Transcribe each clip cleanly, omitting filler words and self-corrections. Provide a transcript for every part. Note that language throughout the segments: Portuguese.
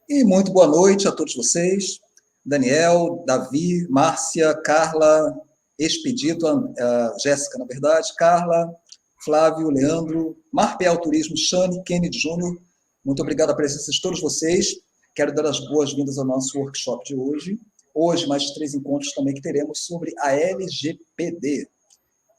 E muito boa noite a todos vocês. Daniel, Davi, Márcia, Carla, Expedito, Jéssica, na verdade, Carla, Flávio, Leandro, Marpel Turismo, Shane, Kennedy Júnior. Muito obrigado a presença de todos vocês. Quero dar as boas-vindas ao nosso workshop de hoje. Hoje, mais 3 encontros também que teremos sobre a LGPD.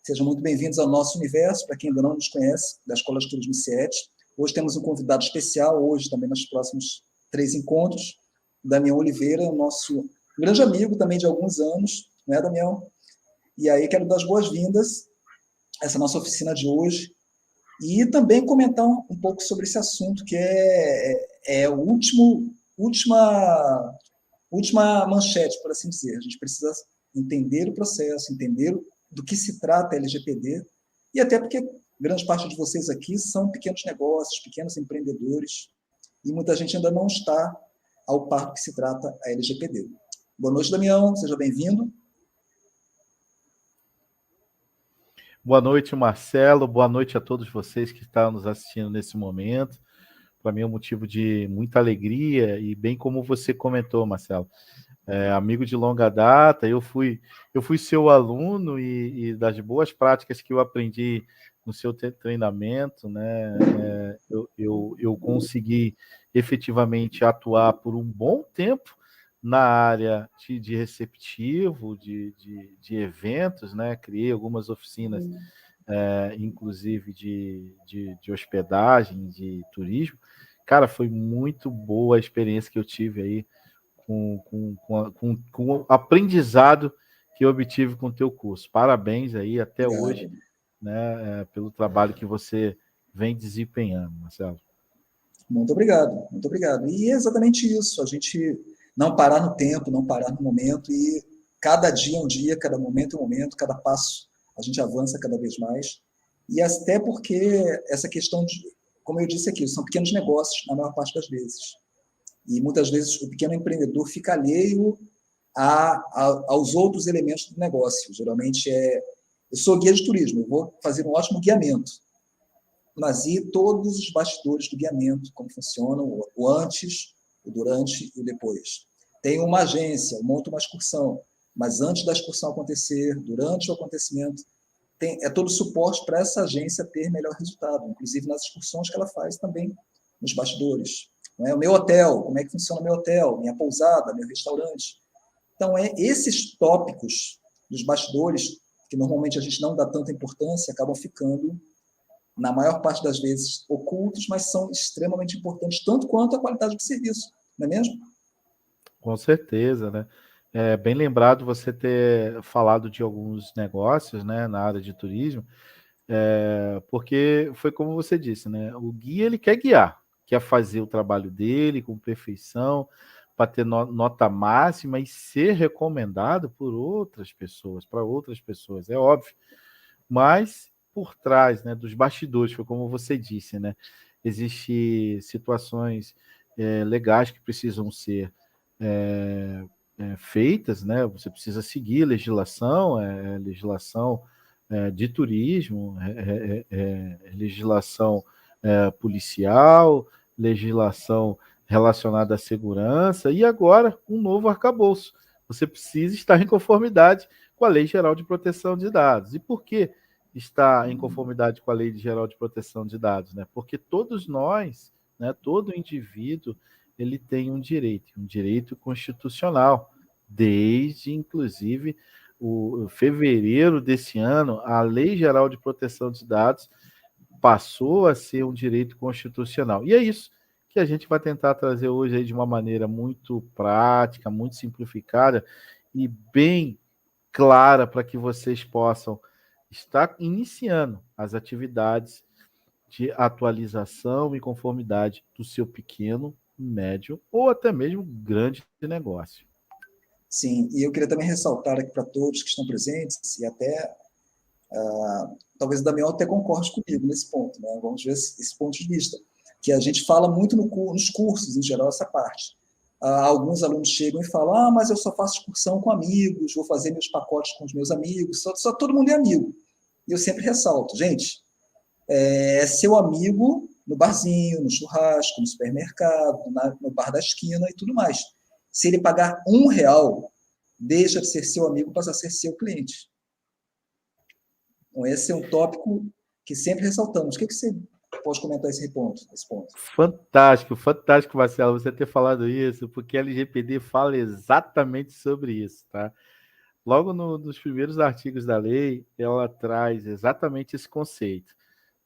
Sejam muito bem-vindos ao nosso universo, para quem ainda não nos conhece, da Escola de Turismo CIET. Hoje temos um convidado especial, hoje também nos próximos 3 encontros, Damião Oliveira, nosso grande amigo também de alguns anos, né, Damião? E aí quero dar as boas-vindas a essa nossa oficina de hoje e também comentar um pouco sobre esse assunto que é a última manchete, por assim dizer. A gente precisa entender o processo, entender do que se trata a LGPD, e até porque grande parte de vocês aqui são pequenos negócios, pequenos empreendedores, e muita gente ainda não está ao par do que se trata a LGPD. Boa noite, Damião, seja bem-vindo. Boa noite, Marcelo. Boa noite a todos vocês que estão nos assistindo nesse momento. Para mim é um motivo de muita alegria e bem como você comentou, Marcelo, amigo de longa data, eu fui seu aluno e das boas práticas que eu aprendi no seu treinamento, né, eu consegui efetivamente atuar por um bom tempo na área de receptivo, de eventos, né? Criei algumas oficinas, inclusive de hospedagem, de turismo. Cara, foi muito boa a experiência que eu tive aí com o aprendizado que eu obtive com o teu curso. Parabéns aí até hoje, né, pelo trabalho que você vem desempenhando, Marcelo. Muito obrigado, muito obrigado. E é exatamente isso, a gente não parar no tempo, não parar no momento, e cada dia é um dia, cada momento é um momento, cada passo a gente avança cada vez mais. E até porque essa questão de, como eu disse aqui, são pequenos negócios na maior parte das vezes. E muitas vezes o pequeno empreendedor fica alheio aos outros elementos do negócio. Geralmente eu sou guia de turismo, eu vou fazer um ótimo guiamento, mas e todos os bastidores do guiamento, como funcionam, o antes, o durante e o depois. Tem uma agência, monta uma excursão, mas antes da excursão acontecer, durante o acontecimento, é todo o suporte para essa agência ter melhor resultado, inclusive nas excursões que ela faz também, nos bastidores. Não é? O meu hotel, como é que funciona o meu hotel, minha pousada, meu restaurante. Então, esses tópicos dos bastidores, que normalmente a gente não dá tanta importância, acabam ficando na maior parte das vezes, ocultos, mas são extremamente importantes, tanto quanto a qualidade do serviço, não é mesmo? Com certeza, né? É bem lembrado você ter falado de alguns negócios, né, na área de turismo, porque foi como você disse, né? O guia ele quer guiar, quer fazer o trabalho dele com perfeição, para ter nota máxima e ser recomendado por outras pessoas, para outras pessoas, é óbvio. Mas por trás, né, dos bastidores, foi como você disse, né? Existem situações legais que precisam ser feitas, né? Você precisa seguir legislação, legislação de turismo, legislação policial, legislação relacionada à segurança e agora um novo arcabouço. Você precisa estar em conformidade com a Lei Geral de Proteção de Dados. E por que está em conformidade com a Lei Geral de Proteção de Dados? Né? Porque todos nós, né, todo indivíduo, ele tem um direito constitucional, desde, inclusive, o fevereiro desse ano, a Lei Geral de Proteção de Dados passou a ser um direito constitucional. E é isso que a gente vai tentar trazer hoje aí de uma maneira muito prática, muito simplificada e bem clara para que vocês possam estar iniciando as atividades de atualização e conformidade do seu pequeno, médio ou até mesmo grande negócio. Sim, e eu queria também ressaltar aqui para todos que estão presentes, e até, talvez o Damião até concorde comigo nesse ponto, né? Vamos ver esse ponto de vista, que a gente fala muito nos cursos, em geral, essa parte. Alguns alunos chegam e falam, mas eu só faço excursão com amigos, vou fazer meus pacotes com os meus amigos, só todo mundo é amigo. E eu sempre ressalto, gente, é seu amigo no barzinho, no churrasco, no supermercado, no bar da esquina e tudo mais. Se ele pagar R$ 1, deixa de ser seu amigo, passa a ser seu cliente. Então, esse é um tópico que sempre ressaltamos. O que você pode comentar esse ponto? Fantástico, fantástico, Marcelo, você ter falado isso, porque a LGPD fala exatamente sobre isso, tá? Logo nos primeiros artigos da lei, ela traz exatamente esse conceito.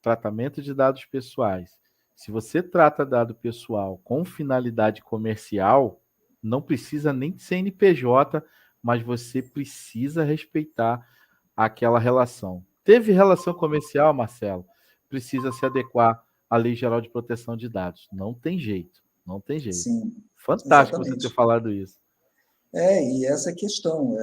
Tratamento de dados pessoais. Se você trata dado pessoal com finalidade comercial, não precisa nem de CNPJ, mas você precisa respeitar aquela relação. Teve relação comercial, Marcelo? Precisa se adequar à Lei Geral de Proteção de Dados. Não tem jeito, não tem jeito. Sim, Fantástico exatamente. você ter falado isso. E essa é a questão.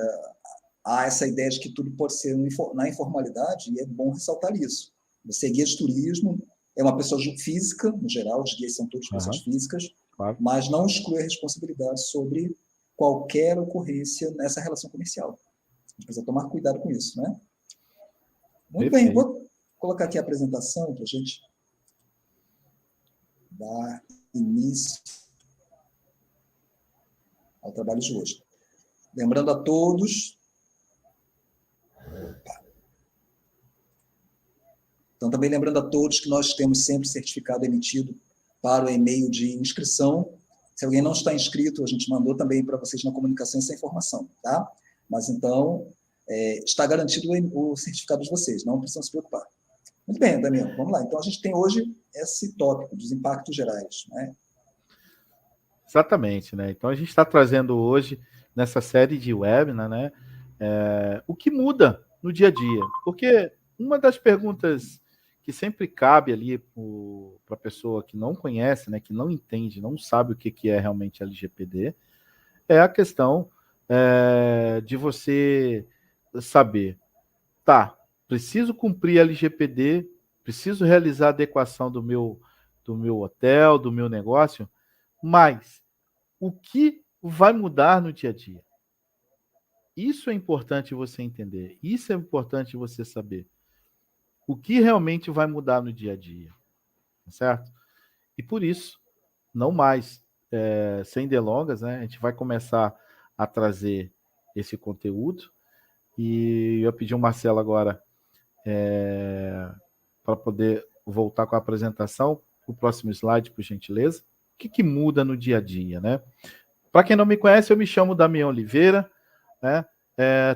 Há essa ideia de que tudo pode ser na informalidade, e é bom ressaltar isso. Você é guia de turismo, é uma pessoa física, no geral, os guias são todos pessoas físicas, claro, mas não exclui a responsabilidade sobre qualquer ocorrência nessa relação comercial. A gente precisa tomar cuidado com isso, né? Muito bem, vou colocar aqui a apresentação para a gente dar início ao trabalho de hoje. Lembrando a todos... Então, também lembrando a todos que nós temos sempre certificado emitido para o e-mail de inscrição. Se alguém não está inscrito, a gente mandou também para vocês na comunicação essa informação, tá? Mas, então, está garantido o certificado de vocês, não precisam se preocupar. Muito bem, Damião, vamos lá. Então, a gente tem hoje esse tópico dos impactos gerais, né? Exatamente, né? Então, a gente está trazendo hoje, nessa série de webinar, né, o que muda no dia a dia. Porque uma das perguntas que sempre cabe ali para a pessoa que não conhece, né, que não entende, não sabe o que é realmente LGPD, é a questão de você saber, tá, preciso cumprir LGPD, preciso realizar a adequação do meu hotel, do meu negócio, mas o que vai mudar no dia a dia? Isso é importante você entender, isso é importante você saber. O que realmente vai mudar no dia a dia, certo? E por isso, não mais, sem delongas, né, a gente vai começar a trazer esse conteúdo e eu pedi ao Marcelo agora para poder voltar com a apresentação. O próximo slide, por gentileza. O que muda no dia a dia, né? Para quem não me conhece, eu me chamo Damião Oliveira, né?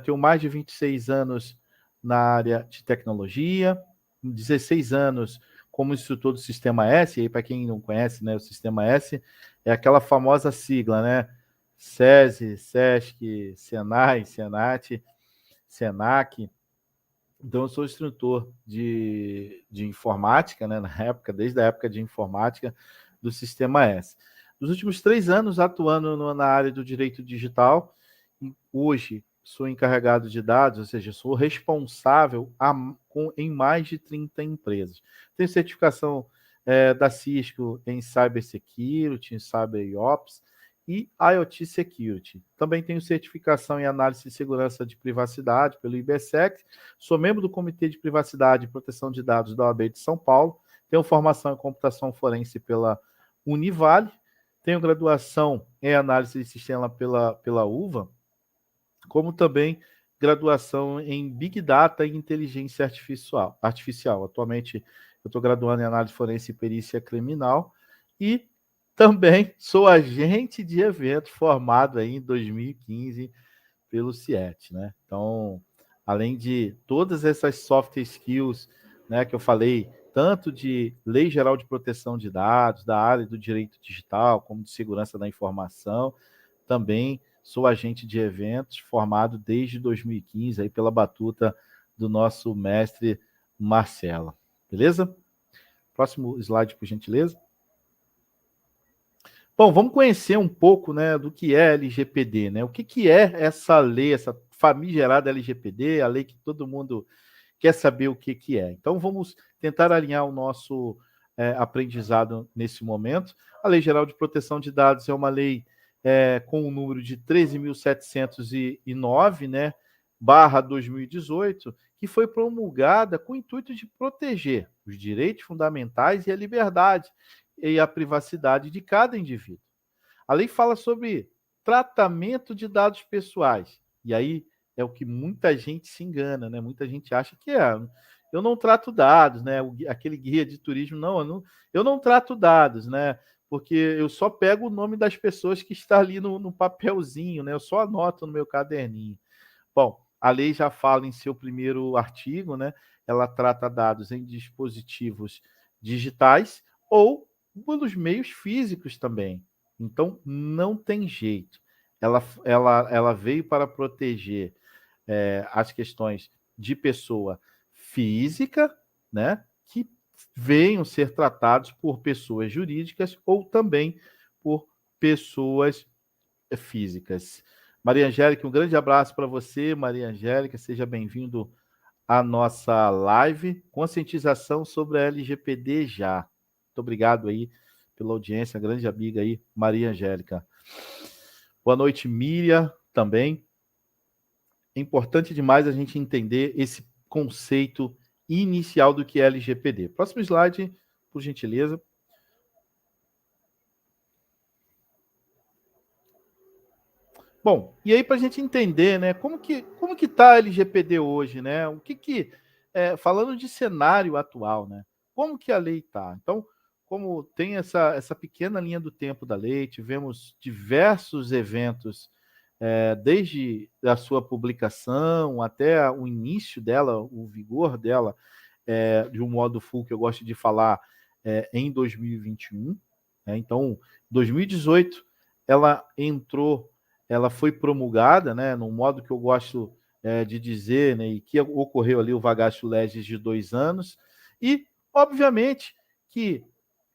Tenho mais de 26 anos na área de tecnologia, 16 anos como instrutor do Sistema S, e aí para quem não conhece, né, o Sistema S é aquela famosa sigla, né? SESI, SESC, SENAI, SENAT, SENAC. Então, eu sou instrutor de informática, né, desde a época de informática do Sistema S. Nos últimos 3 anos, atuando na área do direito digital, e hoje sou encarregado de dados, ou seja, sou responsável em mais de 30 empresas. Tenho certificação da Cisco em Cybersecurity, em CyberOps e IoT Security. Também tenho certificação em análise de segurança de privacidade pelo IBSEC. Sou membro do Comitê de Privacidade e Proteção de Dados da OAB de São Paulo. Tenho formação em computação forense pela Univale. Tenho graduação em análise de sistema pela UVA, como também graduação em Big Data e Inteligência Artificial. Atualmente, eu estou graduando em análise forense e perícia criminal e também sou agente de evento formado aí em 2015 pelo CIET, né? Então, além de todas essas soft skills, né, que eu falei, tanto de Lei Geral de Proteção de Dados, da área do direito digital, como de segurança da informação, também sou agente de eventos formado desde 2015 aí pela batuta do nosso mestre Marcelo. Beleza? Próximo slide, por gentileza. Bom, vamos conhecer um pouco, né, do que é LGPD, né? O que é essa lei, essa famigerada LGPD, a lei que todo mundo quer saber o que é. Então, vamos tentar alinhar o nosso aprendizado nesse momento. A Lei Geral de Proteção de Dados é uma lei com o número de 13.709, né, 2018, que foi promulgada com o intuito de proteger os direitos fundamentais e a liberdade e a privacidade de cada indivíduo. A lei fala sobre tratamento de dados pessoais. E aí é o que muita gente se engana, né? Muita gente acha que eu não trato dados, né? Aquele guia de turismo, eu não trato dados, né? Porque eu só pego o nome das pessoas que está ali no papelzinho, né? Eu só anoto no meu caderninho. Bom, a lei já fala em seu primeiro artigo, né? Ela trata dados em dispositivos digitais ou pelos meios físicos também. Então, não tem jeito. Ela veio para proteger as questões de pessoa física, né? Que venham ser tratados por pessoas jurídicas ou também por pessoas físicas. Maria Angélica, um grande abraço para você, Maria Angélica, seja bem-vindo à nossa live Conscientização sobre a LGPD já. Muito obrigado aí pela audiência, grande amiga aí, Maria Angélica. Boa noite, Miriam, também. É importante demais a gente entender esse conceito inicial do que é LGPD. Próximo slide, por gentileza. Bom, e aí para a gente entender, né, como que está a LGPD hoje, né? Falando de cenário atual, né? Como que a lei está? Então, como tem essa pequena linha do tempo da lei, tivemos diversos eventos, desde a sua publicação até o início dela, o vigor dela, de um modo full que eu gosto de falar, em 2021. Né? Então, 2018, ela foi promulgada, né, num modo que eu gosto de dizer, né, e que ocorreu ali o Vagacio Legis de 2 anos, e, obviamente, que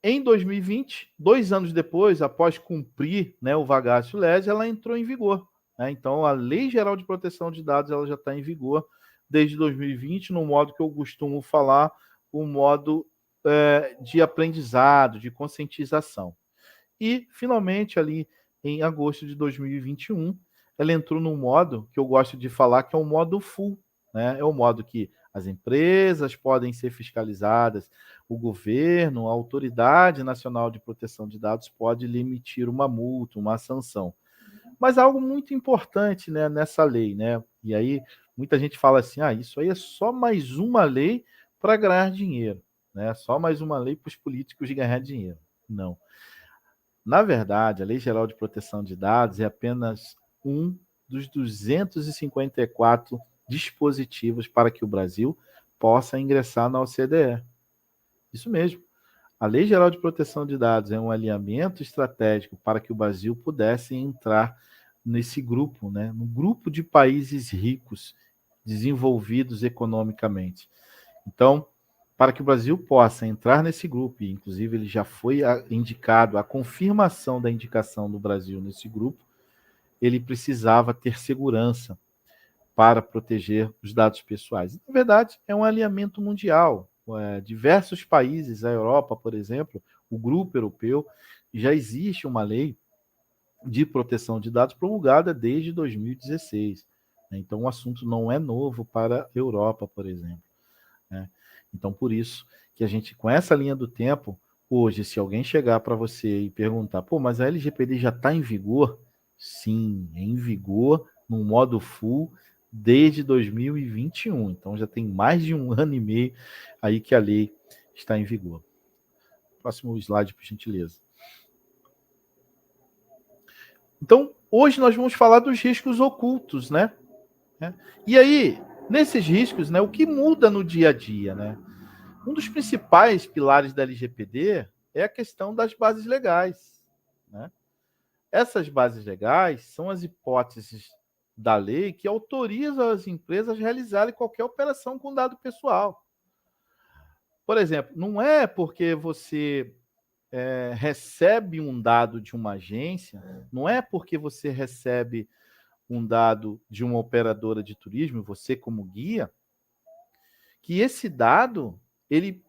em 2020, 2 anos depois, após cumprir, né, o Vagacio Legis, ela entrou em vigor. Né? Então, a Lei Geral de Proteção de Dados ela já está em vigor desde 2020, no modo que eu costumo falar, o modo de aprendizado, de conscientização. E, finalmente, ali em agosto de 2021, ela entrou num modo que eu gosto de falar que é um modo full. Né? É o modo que as empresas podem ser fiscalizadas, o governo, a Autoridade Nacional de Proteção de Dados pode lhe emitir uma multa, uma sanção. Mas algo muito importante, né, nessa lei, né? E aí muita gente fala assim, isso aí é só mais uma lei para ganhar dinheiro, né? Só mais uma lei para os políticos ganhar dinheiro. Não. Na verdade, a Lei Geral de Proteção de Dados é apenas um dos 254 dispositivos para que o Brasil possa ingressar na OCDE. Isso mesmo. A Lei Geral de Proteção de Dados é um alinhamento estratégico para que o Brasil pudesse entrar nesse grupo, né? No grupo de países ricos, desenvolvidos economicamente. Então, para que o Brasil possa entrar nesse grupo, e inclusive ele já foi indicado, a confirmação da indicação do Brasil nesse grupo, ele precisava ter segurança para proteger os dados pessoais. Na verdade, é um alinhamento mundial. Diversos países, a Europa, por exemplo, o grupo europeu, já existe uma lei de proteção de dados promulgada desde 2016. Então, o assunto não é novo para a Europa, por exemplo. Né? Então, por isso que a gente, com essa linha do tempo, hoje, se alguém chegar para você e perguntar, mas a LGPD já está em vigor? Sim, é em vigor no modo full desde 2021. Então, já tem mais de 1 ano e meio aí que a lei está em vigor. Próximo slide, por gentileza. Então, hoje nós vamos falar dos riscos ocultos, né? E aí, nesses riscos, né, o que muda no dia a dia, né? Um dos principais pilares da LGPD é a questão das bases legais. Né? Essas bases legais são as hipóteses da lei que autorizam as empresas a realizarem qualquer operação com dado pessoal. Por exemplo, não é porque você recebe um dado de uma agência, não é porque você recebe um dado de uma operadora de turismo, você como guia, que esse dado ele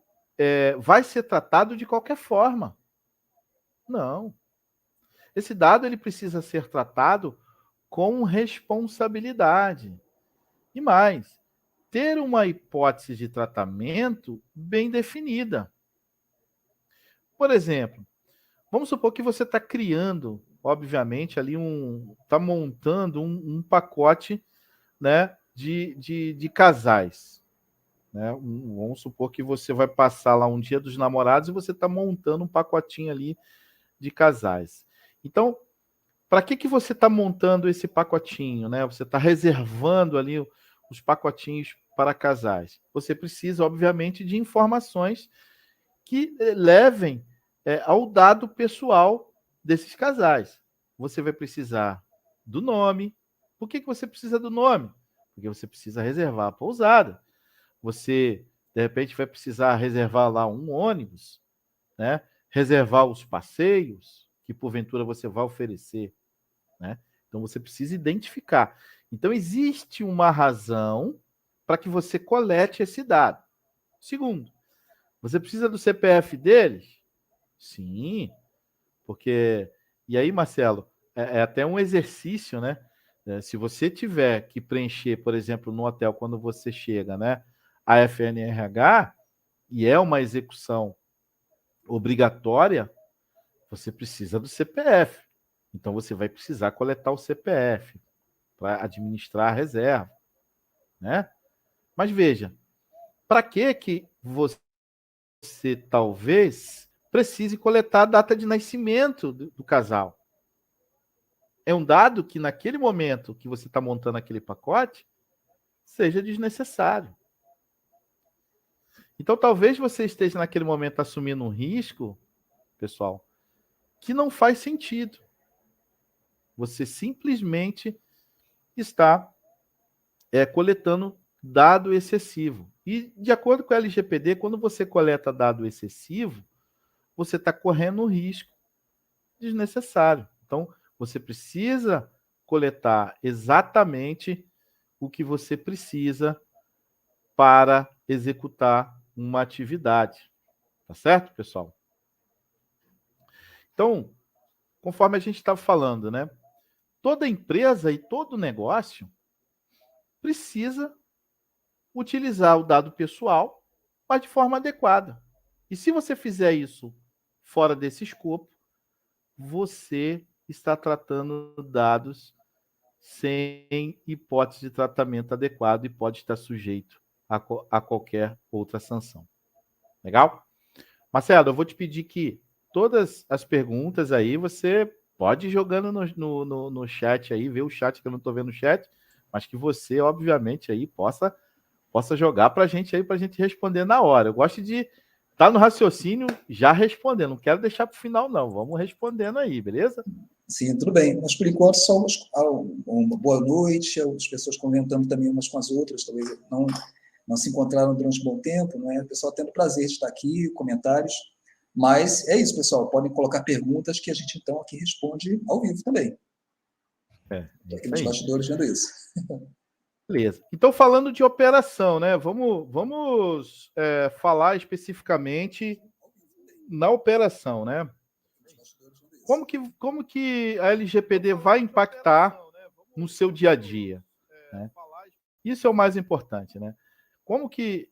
vai ser tratado de qualquer forma. Não. Esse dado ele precisa ser tratado com responsabilidade. E mais, ter uma hipótese de tratamento bem definida. Por exemplo, vamos supor que você está criando, obviamente, ali está montando um pacote, né, de casais. Né? Vamos supor que você vai passar lá um dia dos namorados e você está montando um pacotinho ali de casais. Então, para que você está montando esse pacotinho? Né? Você está reservando ali os pacotinhos para casais. Você precisa, obviamente, de informações que levem ao dado pessoal desses casais. Você vai precisar do nome. Por que você precisa do nome? Porque você precisa reservar a pousada. Você, de repente, vai precisar reservar lá um ônibus, né? Reservar os passeios que, porventura, você vai oferecer. Né? Então, você precisa identificar. Então, existe uma razão para que você colete esse dado. Segundo, você precisa do CPF deles? Sim, porque... E aí, Marcelo, é até um exercício, né? Se você tiver que preencher, por exemplo, no hotel, quando você chega, né? A FNRH, e é uma execução obrigatória, você precisa do CPF. Então, você vai precisar coletar o CPF para administrar a reserva, né? Mas veja, para que você talvez precise coletar a data de nascimento do casal? É um dado que naquele momento que você está montando aquele pacote seja desnecessário. Então, talvez você esteja naquele momento assumindo um risco, pessoal, que não faz sentido. Você simplesmente está coletando dado excessivo. E, de acordo com a LGPD, quando você coleta dado excessivo, você está correndo um risco desnecessário. Então, você precisa coletar exatamente o que você precisa para executar uma atividade. Tá certo, pessoal? Então, conforme a gente estava falando, né? Toda empresa e todo negócio precisa utilizar o dado pessoal, mas de forma adequada. E se você fizer isso fora desse escopo, você está tratando dados sem hipótese de tratamento adequado e pode estar sujeito a qualquer outra sanção. Legal? Marcelo, eu vou te pedir que todas as perguntas aí você pode ir jogando no chat aí, ver o chat que eu não estou vendo o chat, mas que você, obviamente, aí possa jogar para a gente aí, para a gente responder na hora. Eu gosto de estar no raciocínio já respondendo, não quero deixar para o final, não. Vamos respondendo aí, beleza? Sim, tudo bem. Mas, por enquanto, só uma boa noite, as pessoas comentando também umas com as outras, talvez não se encontraram durante um bom tempo, não é? O pessoal tendo prazer de estar aqui, comentários. Mas é isso, pessoal. Podem colocar perguntas que a gente, então, aqui responde ao vivo também. Estou aqui nos bastidores vendo isso. Beleza. Então, falando de operação, né? Vamos falar especificamente na operação, né? Como que a LGPD vai impactar no seu dia a dia? Né? Isso é o mais importante, né? Como que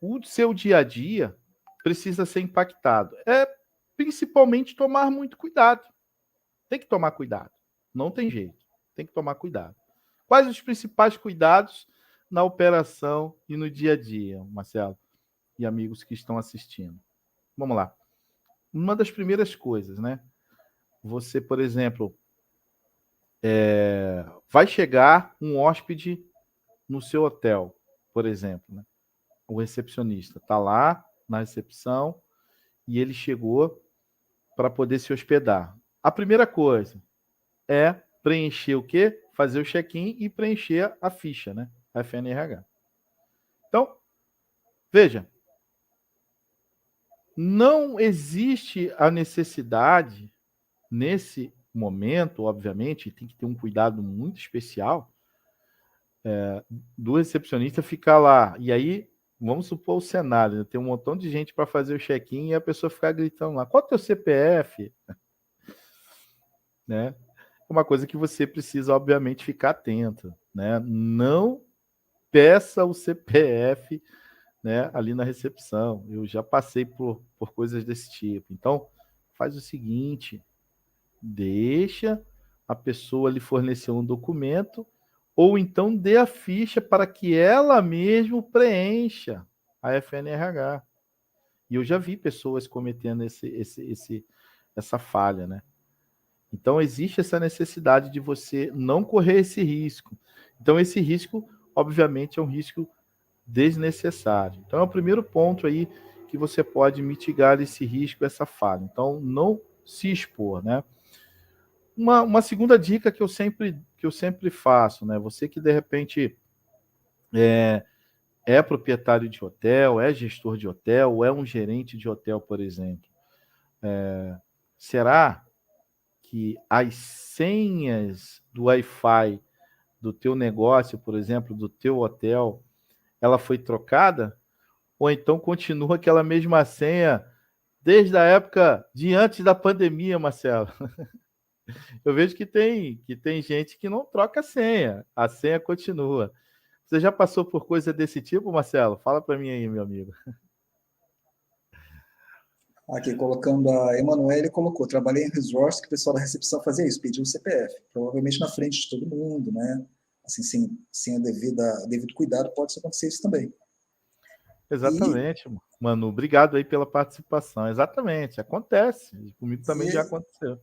o seu dia a dia precisa ser impactado? Principalmente tomar muito cuidado. Tem que tomar cuidado. Não tem jeito. Tem que tomar cuidado. Quais os principais cuidados na operação e no dia a dia, Marcelo e amigos que estão assistindo? Vamos lá. Uma das primeiras coisas, né? Você, por exemplo, vai chegar um hóspede no seu hotel, por exemplo, né? O recepcionista está lá na recepção e ele chegou para poder se hospedar. A primeira coisa é preencher o quê? Fazer o check-in e preencher a ficha, né? A FNRH. Então, veja, não existe a necessidade, nesse momento, obviamente, tem que ter um cuidado muito especial, do recepcionista ficar lá. E aí, vamos supor o cenário, né? Tem um montão de gente para fazer o check-in e a pessoa ficar gritando lá, qual é o teu CPF? Né? É uma coisa que você precisa, obviamente, ficar atento. Né? Não peça o CPF, né, ali na recepção. Eu já passei por coisas desse tipo. Então, faz o seguinte, deixa a pessoa lhe fornecer um documento ou então dê a ficha para que ela mesma preencha a FNRH. E eu já vi pessoas cometendo essa falha, né? Então, existe essa necessidade de você não correr esse risco. Então, esse risco, obviamente, é um risco desnecessário. Então, é o primeiro ponto aí que você pode mitigar esse risco, essa falha. Então, não se expor, né? Uma segunda dica que eu sempre faço, né? Você que, de repente, é proprietário de hotel, é gestor de hotel, é um gerente de hotel, por exemplo. Será que as senhas do Wi-Fi do teu negócio, por exemplo, do teu hotel, ela foi trocada? Ou então continua aquela mesma senha desde a época de antes da pandemia, Marcelo? Eu vejo que tem gente que não troca a senha continua. Você já passou por coisa desse tipo, Marcelo? Fala para mim aí, meu amigo. Aqui, colocando a Emanuele, colocou, trabalhei em resort que o pessoal da recepção fazia isso, pedia o CPF, provavelmente na frente de todo mundo, né? Assim, sem devido cuidado, pode acontecer isso também. E, Exatamente, Manu. Obrigado aí pela participação. Exatamente, acontece. Comigo também já e, aconteceu.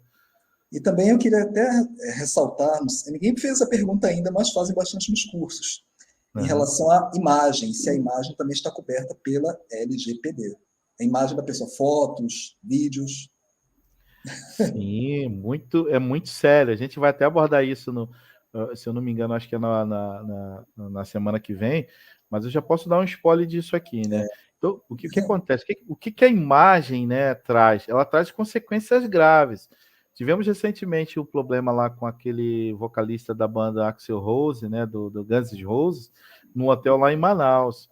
e também eu queria até ressaltar, ninguém fez essa pergunta ainda, mas fazem bastante nos cursos, em Uhum. relação à imagem, se a imagem também está coberta pela LGPD. A imagem da pessoa, fotos, vídeos. Sim, é muito sério. A gente vai até abordar isso se eu não me engano, acho que é na semana que vem, mas eu já posso dar um spoiler disso aqui, né? Então, o que acontece? O que a imagem, né, traz? Ela traz consequências graves. Tivemos recentemente um problema lá com aquele vocalista da banda Axl Rose, né, do Guns N' Roses, num hotel lá em Manaus.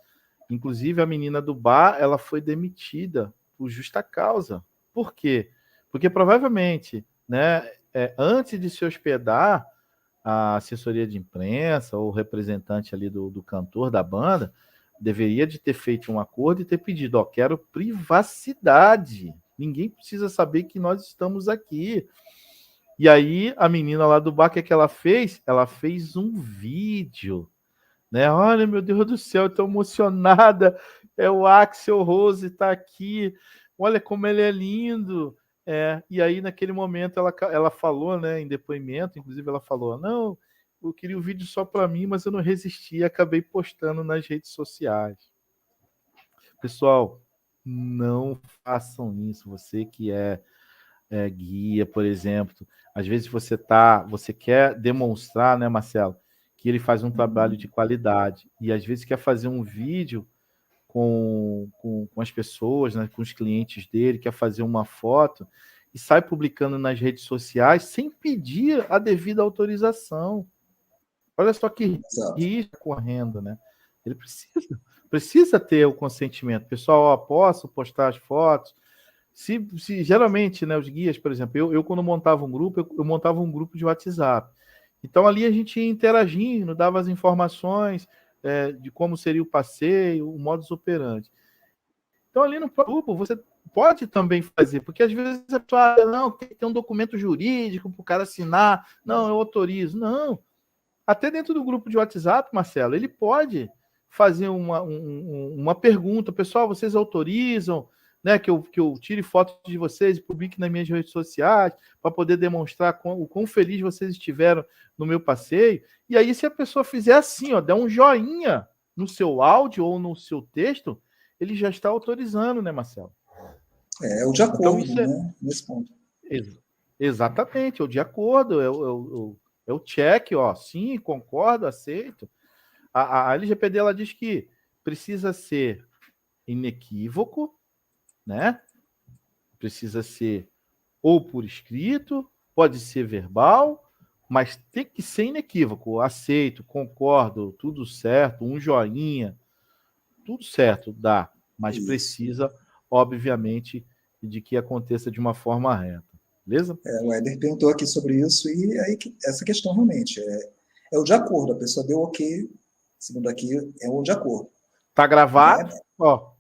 Inclusive, a menina do bar, ela foi demitida por justa causa. Por quê? Porque provavelmente, né, antes de se hospedar, a assessoria de imprensa ou o representante ali do cantor da banda deveria de ter feito um acordo e ter pedido, ó, quero privacidade. Ninguém precisa saber que nós estamos aqui. E aí a menina lá do bar, o que é que ela fez? Ela fez um vídeo, né? Olha, meu Deus do céu, eu tô emocionada. É o Axl Rose tá aqui. Olha como ele é lindo. E aí, naquele momento, ela falou, né, em depoimento, inclusive ela falou, não, eu queria o vídeo só para mim, mas eu não resisti e acabei postando nas redes sociais. Pessoal, não façam isso. Você que é guia, por exemplo, às vezes você quer demonstrar, né, Marcelo, que ele faz um trabalho de qualidade e às vezes quer fazer um vídeo com as pessoas, né, com os clientes dele, quer fazer uma foto e sai publicando nas redes sociais sem pedir a devida autorização. Olha só que Exato. risco correndo, né? Ele precisa ter o consentimento. Pessoal, ó, posso postar as fotos? Se geralmente, né, os guias, por exemplo, eu quando montava um grupo, eu montava um grupo de WhatsApp. Então ali a gente ia interagindo, dava as informações de como seria o passeio, o modus operandi. Então ali no grupo você pode também fazer, porque às vezes a pessoa, não, tem que ter um documento jurídico para o cara assinar, não, eu autorizo. Não. Até dentro do grupo de WhatsApp, Marcelo, ele pode fazer uma pergunta, pessoal, vocês autorizam, né, que eu tire fotos de vocês e publique nas minhas redes sociais para poder demonstrar o quão feliz vocês estiveram no meu passeio. E aí, se a pessoa fizer assim, ó, der um joinha no seu áudio ou no seu texto, ele já está autorizando, né, Marcelo? É o de Então, acordo, isso é né? Nesse ponto. exatamente, é o de acordo, é o check, ó, sim, concordo, aceito. A LGPD ela diz que precisa ser inequívoco, né? Precisa ser ou por escrito, pode ser verbal, mas tem que ser inequívoco. Aceito, concordo, tudo certo, um joinha, tudo certo, dá, mas Isso. precisa, obviamente, de que aconteça de uma forma reta. Beleza? O Éder perguntou aqui sobre isso, e aí essa questão realmente é o de acordo, a pessoa deu ok, segundo aqui, é um de acordo. Está gravado? Ó.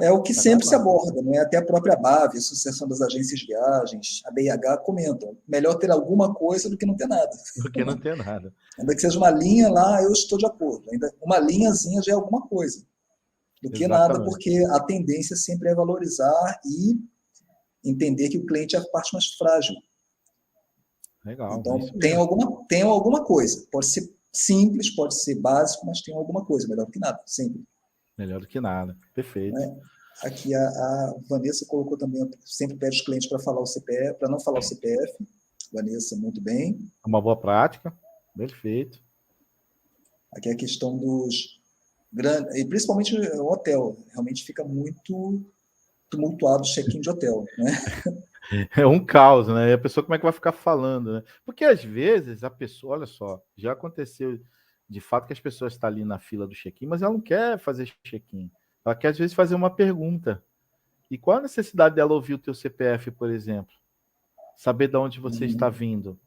É o que sempre se aborda, não é? Até a própria BAV, a Associação das Agências de Viagens, a BIH, comentam. Melhor ter alguma coisa do que não ter nada. Do que não ter nada. Ainda que seja uma linha lá, eu estou de acordo. Ainda uma linhazinha já é alguma coisa. Do que nada, porque a tendência sempre é valorizar e entender que o cliente é a parte mais frágil. Legal. Então, tem alguma coisa. Pode ser simples, pode ser básico, mas tem alguma coisa. Melhor do que nada, sempre. Melhor do que nada. Perfeito. Aqui a Vanessa colocou também, sempre pede os clientes para falar o CPF, para não falar o CPF. Vanessa, muito bem. Uma boa prática. Perfeito. Aqui a questão dos grandes, e principalmente o hotel, realmente fica muito tumultuado o check-in de hotel, né? É um caos, né? E a pessoa, como é que vai ficar falando, né? Porque às vezes a pessoa, olha só, já aconteceu de fato que as pessoas estão ali na fila do check-in, mas ela não quer fazer check-in. Ela quer, às vezes, fazer uma pergunta. E qual a necessidade dela ouvir o teu CPF, por exemplo? Saber de onde você está vindo?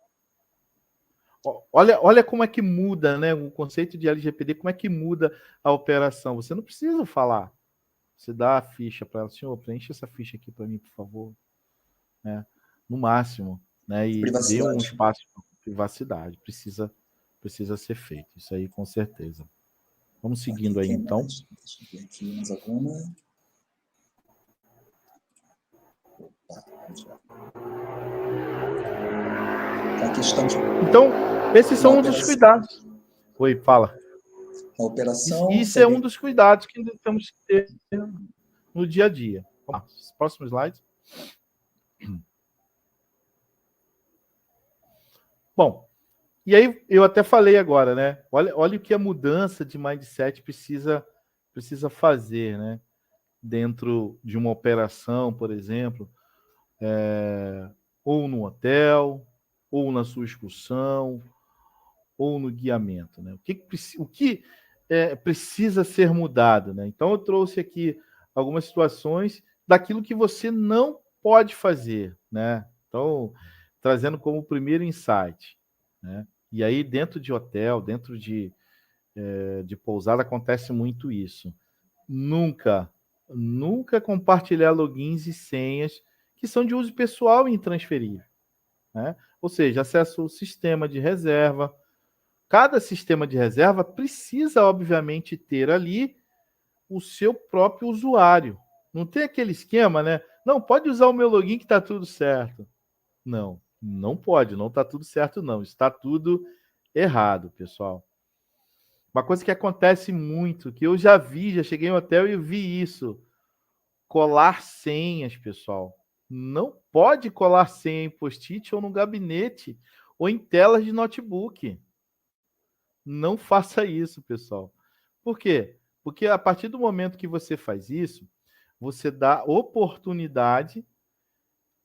Olha como é que muda, né? O conceito de LGPD, como é que muda a operação. Você não precisa falar. Você dá a ficha para ela, senhor, preenche essa ficha aqui para mim, por favor. Né? No máximo. Né? E dê um espaço para privacidade. Precisa ser feito. Isso aí, com certeza. Vamos seguindo aí, então. Deixa eu ver aqui mais alguma. Aqui estamos. Então, esses são um dos cuidados. Oi, fala. A operação. Isso é um dos cuidados que temos que ter no dia a dia. Próximo slide. Bom, e aí eu até falei agora, né? Olha o que a mudança de mindset precisa fazer, né? Dentro de uma operação, por exemplo, ou no hotel, ou na sua excursão, ou no guiamento, né? O que precisa ser mudado, né? Então eu trouxe aqui algumas situações daquilo que você não pode fazer, né? Então, trazendo como primeiro insight, né? E aí dentro de hotel, dentro de pousada acontece muito isso. Nunca compartilhar logins e senhas que são de uso pessoal e intransferível, né? Ou seja, acesso ao sistema de reserva. Cada sistema de reserva precisa, obviamente, ter ali o seu próprio usuário. Não tem aquele esquema, né? Não, pode usar o meu login que está tudo certo. Não pode, não está tudo certo, não. Está tudo errado, pessoal. Uma coisa que acontece muito, que eu já cheguei no hotel e vi isso. Colar senhas, pessoal. Não pode colar senha em post-it ou no gabinete ou em telas de notebook. Não faça isso, pessoal. Por quê? Porque a partir do momento que você faz isso, você dá oportunidade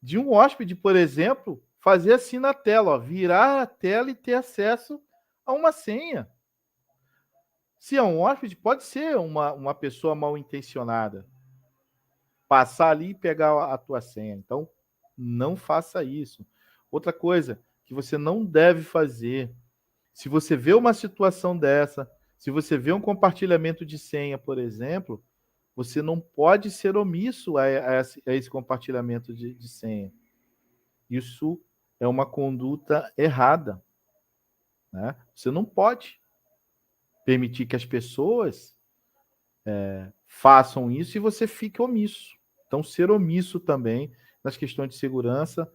de um hóspede, por exemplo, fazer assim na tela, ó, virar a tela e ter acesso a uma senha. Se é um hóspede, pode ser uma pessoa mal intencionada. Passar ali e pegar a tua senha. Então, não faça isso. Outra coisa que você não deve fazer, se você vê uma situação dessa, se você vê um compartilhamento de senha, por exemplo, você não pode ser omisso a esse compartilhamento de senha. Isso é uma conduta errada, né? Você não pode permitir que as pessoas façam isso e você fique omisso. Então, ser omisso também nas questões de segurança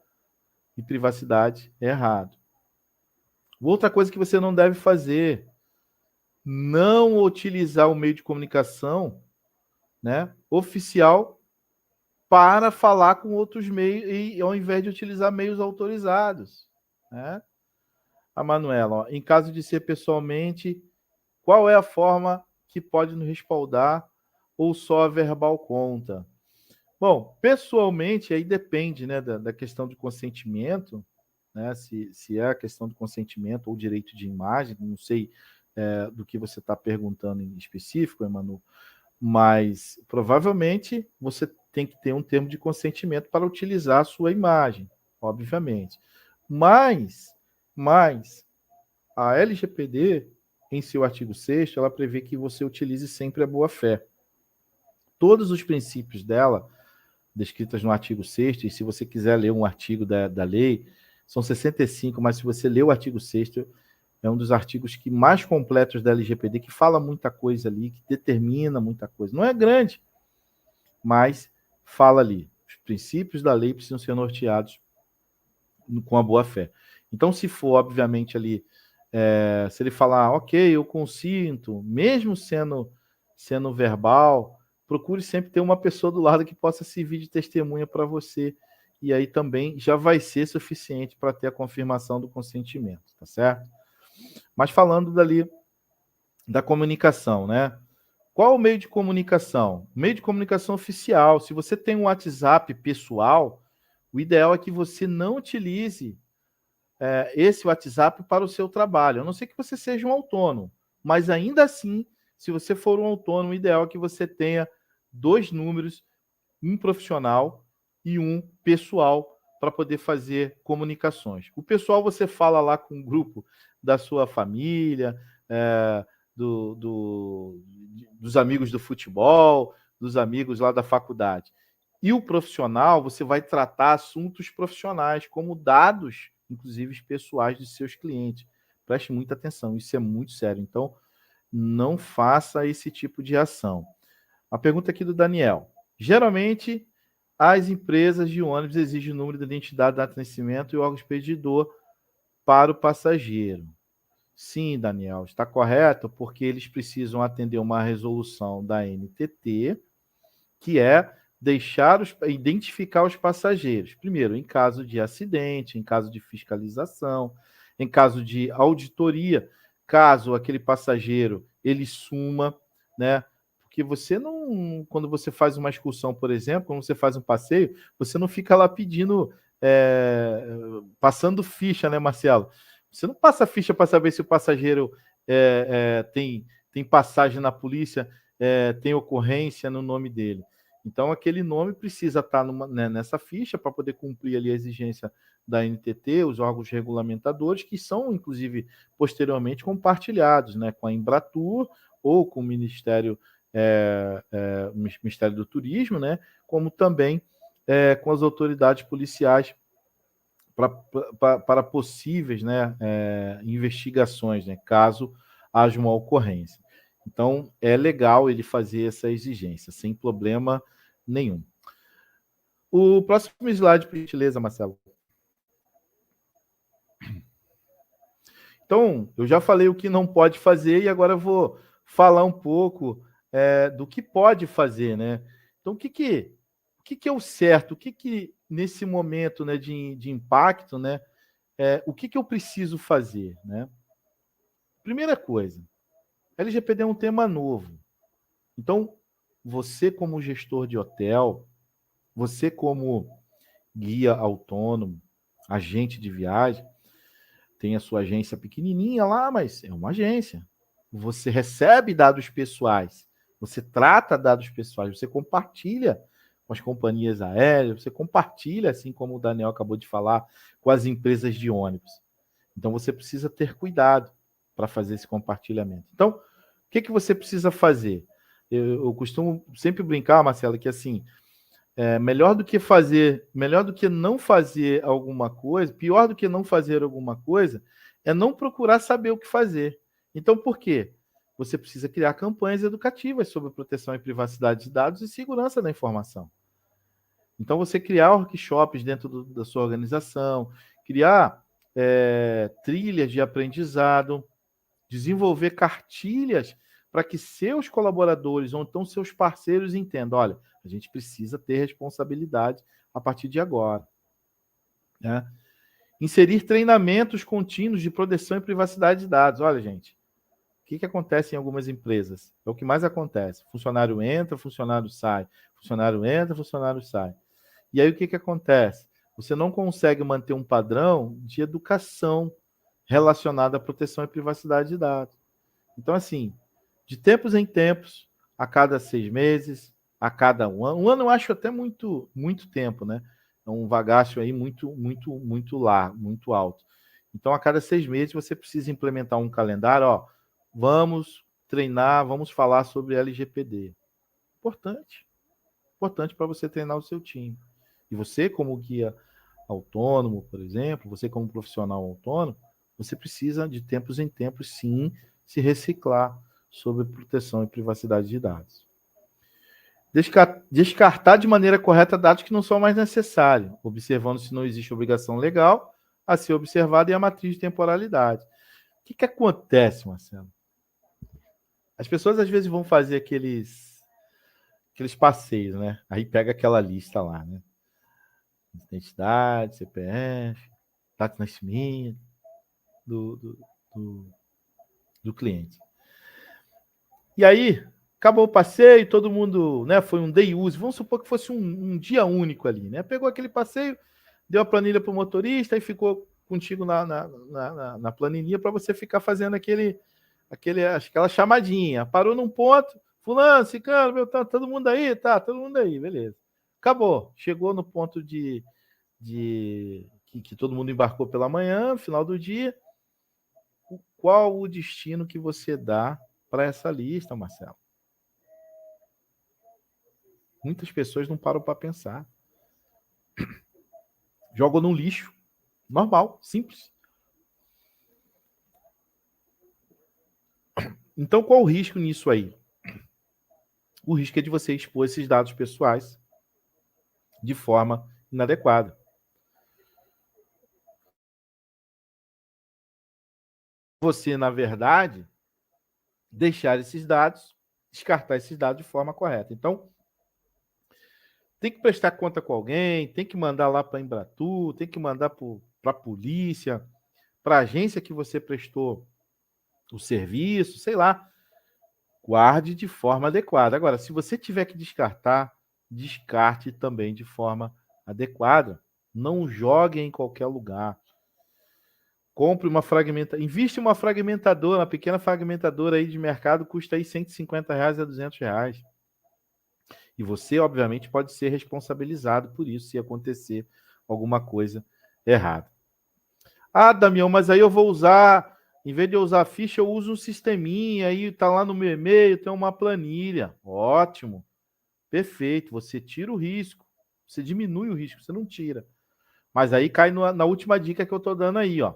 e privacidade é errado. Outra coisa que você não deve fazer, não utilizar o meio de comunicação, né, oficial para falar com outros meios, e ao invés de utilizar meios autorizados, né? A Manuela, ó, em caso de ser pessoalmente, qual é a forma que pode nos respaldar ou só a verbal conta? Bom, pessoalmente, aí depende, né, da questão de consentimento, né, se é a questão do consentimento ou direito de imagem, não sei do que você está perguntando em específico, Emmanuel, mas provavelmente você tem que ter um termo de consentimento para utilizar a sua imagem, obviamente. Mas a LGPD, em seu artigo 6º, ela prevê que você utilize sempre a boa-fé. Todos os princípios dela, descritas no artigo 6º, e se você quiser ler um artigo da lei, são 65, mas se você ler o artigo 6º, é um dos artigos que mais completos da LGPD, que fala muita coisa ali, que determina muita coisa. Não é grande, mas fala ali. Os princípios da lei precisam ser norteados com a boa-fé. Então, se for, obviamente, ali, se ele falar, ok, eu consinto, mesmo sendo verbal, procure sempre ter uma pessoa do lado que possa servir de testemunha para você, e aí também já vai ser suficiente para ter a confirmação do consentimento, tá certo? Mas falando dali da comunicação, né? Qual o meio de comunicação? Meio de comunicação oficial. Se você tem um WhatsApp pessoal, o ideal é que você não utilize esse WhatsApp para o seu trabalho, a não ser que você seja um autônomo. Mas ainda assim, se você for um autônomo, o ideal é que você tenha 2 números, um profissional e um pessoal, para poder fazer comunicações. O pessoal você fala lá com um grupo da sua família, dos amigos do futebol, dos amigos lá da faculdade. E o profissional, você vai tratar assuntos profissionais, como dados, inclusive pessoais dos seus clientes. Preste muita atenção, isso é muito sério. Então, não faça esse tipo de ação. A pergunta aqui do Daniel. Geralmente, as empresas de ônibus exigem o número de identidade, data de nascimento e órgão expedidor para o passageiro. Sim, Daniel, está correto, porque eles precisam atender uma resolução da NTT, que é identificar os passageiros. Primeiro, em caso de acidente, em caso de fiscalização, em caso de auditoria, caso aquele passageiro ele suma, né? Porque você não, quando você faz uma excursão, por exemplo, quando você faz um passeio, você não fica lá pedindo, passando ficha, né, Marcelo? Você não passa ficha para saber se o passageiro tem passagem na polícia, tem ocorrência no nome dele. Então, aquele nome precisa estar nessa ficha para poder cumprir ali a exigência da NTT, os órgãos regulamentadores, que são, inclusive, posteriormente compartilhados, né, com a Embratur ou com o Ministério do Turismo, né, como também com as autoridades policiais para possíveis, né, investigações, né, caso haja uma ocorrência. Então, é legal ele fazer essa exigência, sem problema nenhum. O próximo slide, por gentileza, Marcelo. Então, eu já falei o que não pode fazer e agora eu vou falar um pouco do que pode fazer, né? Então, o que é o certo? O que nesse momento, né, de impacto, né, o que eu preciso fazer, né? Primeira coisa, LGPD é um tema novo. Então, você como gestor de hotel, você como guia autônomo, agente de viagem, tem a sua agência pequenininha lá, mas é uma agência. Você recebe dados pessoais, você trata dados pessoais, você compartilha com as companhias aéreas, você compartilha, assim como o Daniel acabou de falar, com as empresas de ônibus. Então, você precisa ter cuidado para fazer esse compartilhamento. Então, o que você precisa fazer? Eu costumo sempre brincar, Marcelo, que assim, melhor do que não fazer alguma coisa, pior do que não fazer alguma coisa, é não procurar saber o que fazer. Então, por quê? Você precisa criar campanhas educativas sobre proteção e privacidade de dados e segurança da informação. Então, você criar workshops dentro da sua organização, criar trilhas de aprendizado, desenvolver cartilhas para que seus colaboradores ou então seus parceiros entendam, olha, a gente precisa ter responsabilidade a partir de agora. Né? Inserir treinamentos contínuos de proteção e privacidade de dados. Olha, gente, o que acontece em algumas empresas? É o que mais acontece. Funcionário entra, funcionário sai. Funcionário entra, funcionário sai. E aí o que acontece? Você não consegue manter um padrão de educação relacionada à proteção e privacidade de dados. Então, assim, de tempos em tempos, a cada 6 meses, a cada um ano eu acho até muito, muito tempo, né? É um vagácio aí muito, muito, muito largo, muito alto. Então, a cada 6 meses, você precisa implementar um calendário, ó, vamos treinar, vamos falar sobre LGPD. Importante. Importante para você treinar o seu time. E você, como guia autônomo, por exemplo, você como profissional autônomo, você precisa de tempos em tempos, sim, se reciclar sobre proteção e privacidade de dados. Descartar de maneira correta dados que não são mais necessários, observando se não existe obrigação legal a ser observada e a matriz de temporalidade. O que acontece, Marcelo? As pessoas às vezes vão fazer aqueles passeios, né? Aí pega aquela lista lá, né? Identidade, CPF, data de nascimento do cliente. E aí, acabou o passeio, todo mundo, né? Foi um day use, vamos supor que fosse um dia único ali, né? Pegou aquele passeio, deu a planilha para o motorista e ficou contigo na planilha para você ficar fazendo aquela chamadinha. Parou num ponto, fulano, ciclano, meu, tá todo mundo aí? Tá, todo mundo aí, beleza. Acabou. Chegou no ponto que todo mundo embarcou pela manhã, no final do dia. Qual o destino que você dá para essa lista, Marcelo? Muitas pessoas não param para pensar. Jogam no lixo. Normal, simples. Então, qual o risco nisso aí? O risco é de você expor esses dados pessoais de forma inadequada. Você, na verdade, deixar esses dados, descartar esses dados de forma correta. Então, tem que prestar conta com alguém, tem que mandar lá para a Embratur, tem que mandar para a polícia, para a agência que você prestou o serviço, sei lá. Guarde de forma adequada. Agora, se você tiver que descartar, descarte também de forma adequada. Não jogue em qualquer lugar. Compre uma fragmentadora, investe em uma fragmentadora, uma pequena fragmentadora aí de mercado, custa aí R$150 a R$200. E você, obviamente, pode ser responsabilizado por isso se acontecer alguma coisa errada. Ah, Damião, mas aí eu vou usar, em vez de eu usar a ficha, eu uso um sisteminha, aí tá lá no meu e-mail, tem uma planilha. Ótimo. Perfeito. Você tira o risco. Você diminui o risco, você não tira. Mas aí cai na última dica que eu tô dando aí, ó.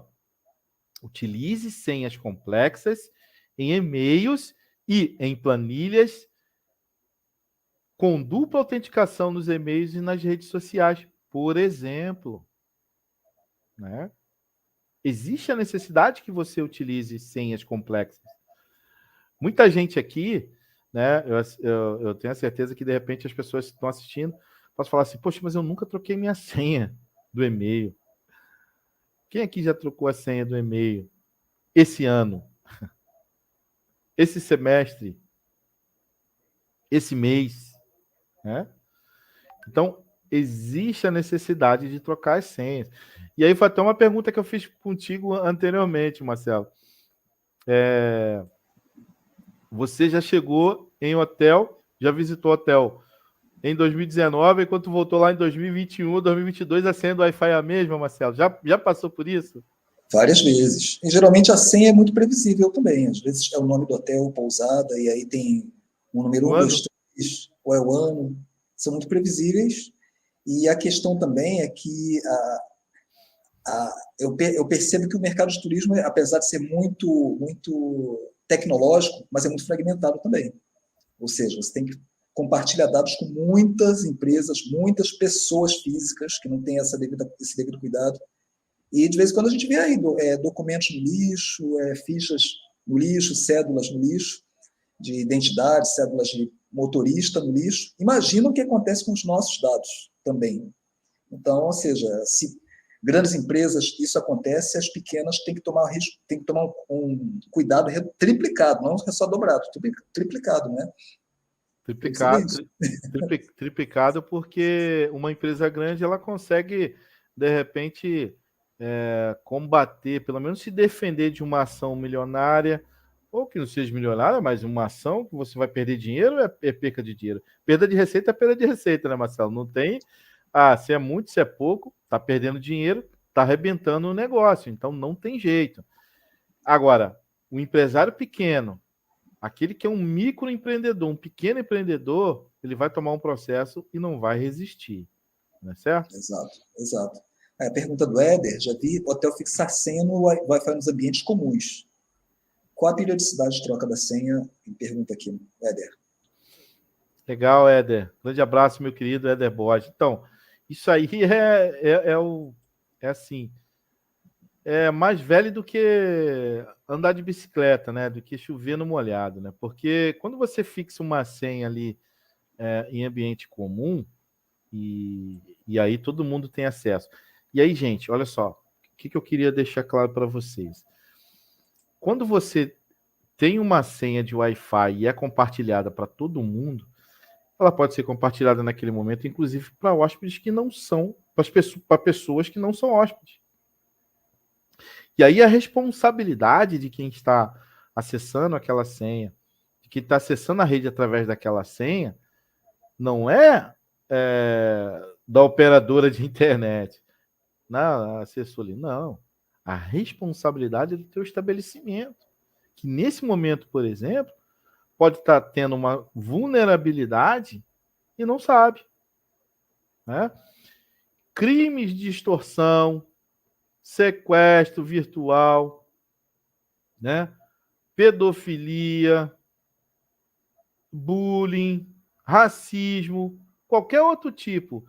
Utilize senhas complexas em e-mails e em planilhas com dupla autenticação nos e-mails e nas redes sociais, por exemplo. Né? Existe a necessidade que você utilize senhas complexas. Muita gente aqui, né? Eu tenho a certeza que de repente as pessoas que estão assistindo possam falar assim: poxa, mas eu nunca troquei minha senha do e-mail. Quem aqui já trocou a senha do e-mail esse ano, esse semestre, esse mês? Né? Então, existe a necessidade de trocar as senhas. E aí foi até uma pergunta que eu fiz contigo anteriormente, Marcelo. Você já chegou em hotel, já visitou hotel em 2019, enquanto voltou lá em 2021, 2022, a senha do Wi-Fi é a mesma, Marcelo? Já passou por isso? Várias vezes. E geralmente a senha é muito previsível também. Às vezes é o nome do hotel, pousada, e aí tem o número 1, 2, 3, ou é o ano. São muito previsíveis. E a questão também é que eu percebo que o mercado de turismo, apesar de ser muito tecnológico, mas é muito fragmentado também. Ou seja, você tem que compartilhar dados com muitas empresas, muitas pessoas físicas que não têm esse devido cuidado. E de vez em quando a gente vê aí documentos no lixo, fichas no lixo, cédulas no lixo, de identidade, cédulas de motorista no lixo. Imagina o que acontece com os nossos dados também. Então, ou seja, se grandes empresas isso acontece, as pequenas têm que tomar risco, têm que tomar um cuidado triplicado, não é só dobrado, triplicado, né? Triplicado porque uma empresa grande ela consegue, de repente, combater, pelo menos se defender de uma ação milionária, ou que não seja milionária, mas uma ação que você vai perder dinheiro é perca de dinheiro. Perda de receita é perda de receita, né, Marcelo? Não tem, se é muito, se é pouco, tá perdendo dinheiro, tá arrebentando o negócio, então não tem jeito. Agora, o empresário pequeno, aquele que é um microempreendedor, um pequeno empreendedor, ele vai tomar um processo e não vai resistir, não é certo? Exato, exato. A pergunta do Éder, já vi hotel fixar senha no Wi-Fi nos ambientes comuns. Qual a periodicidade de troca da senha? Me pergunta aqui, Éder. Legal, Éder. Grande abraço, meu querido Éder Borges. Então, isso aí é assim, é mais velho do que andar de bicicleta, né? Do que chover no molhado, né? Porque quando você fixa uma senha ali em ambiente comum, e aí todo mundo tem acesso. E aí, gente, olha só, o que eu queria deixar claro para vocês. Quando você tem uma senha de Wi-Fi e é compartilhada para todo mundo, ela pode ser compartilhada naquele momento, inclusive para hóspedes que não são, para pessoas que não são hóspedes. E aí a responsabilidade de quem está acessando aquela senha, de quem está acessando a rede através daquela senha, não é da operadora de internet, na assessoria. Não. A responsabilidade é do teu estabelecimento. Que nesse momento, por exemplo, pode estar tendo uma vulnerabilidade e não sabe. Né? Crimes de extorsão, sequestro virtual, né? Pedofilia, bullying, racismo, qualquer outro tipo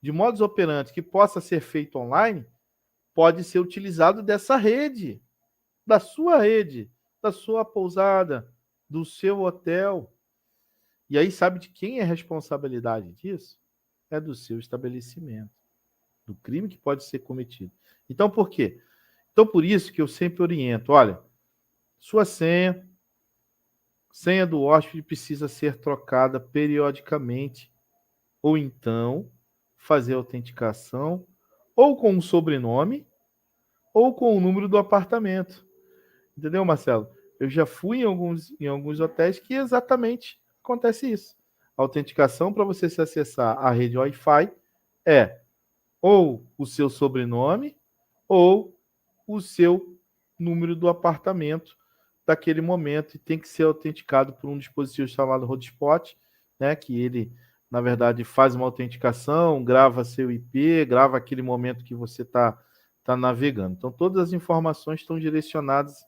de modus operandi que possa ser feito online, pode ser utilizado dessa rede, da sua pousada, do seu hotel. E aí, sabe de quem é a responsabilidade disso? É do seu estabelecimento, do crime que pode ser cometido. Então, por quê? Então, por isso que eu sempre oriento, olha, sua senha do hóspede precisa ser trocada periodicamente, ou então fazer autenticação ou com o sobrenome ou com o número do apartamento. Entendeu, Marcelo? Eu já fui em alguns hotéis que exatamente acontece isso. A autenticação para você se acessar a rede Wi-Fi é ou o seu sobrenome ou o seu número do apartamento daquele momento, e tem que ser autenticado por um dispositivo chamado hotspot, né, que ele, na verdade, faz uma autenticação, grava seu IP, grava aquele momento que você está navegando. Então, todas as informações estão direcionadas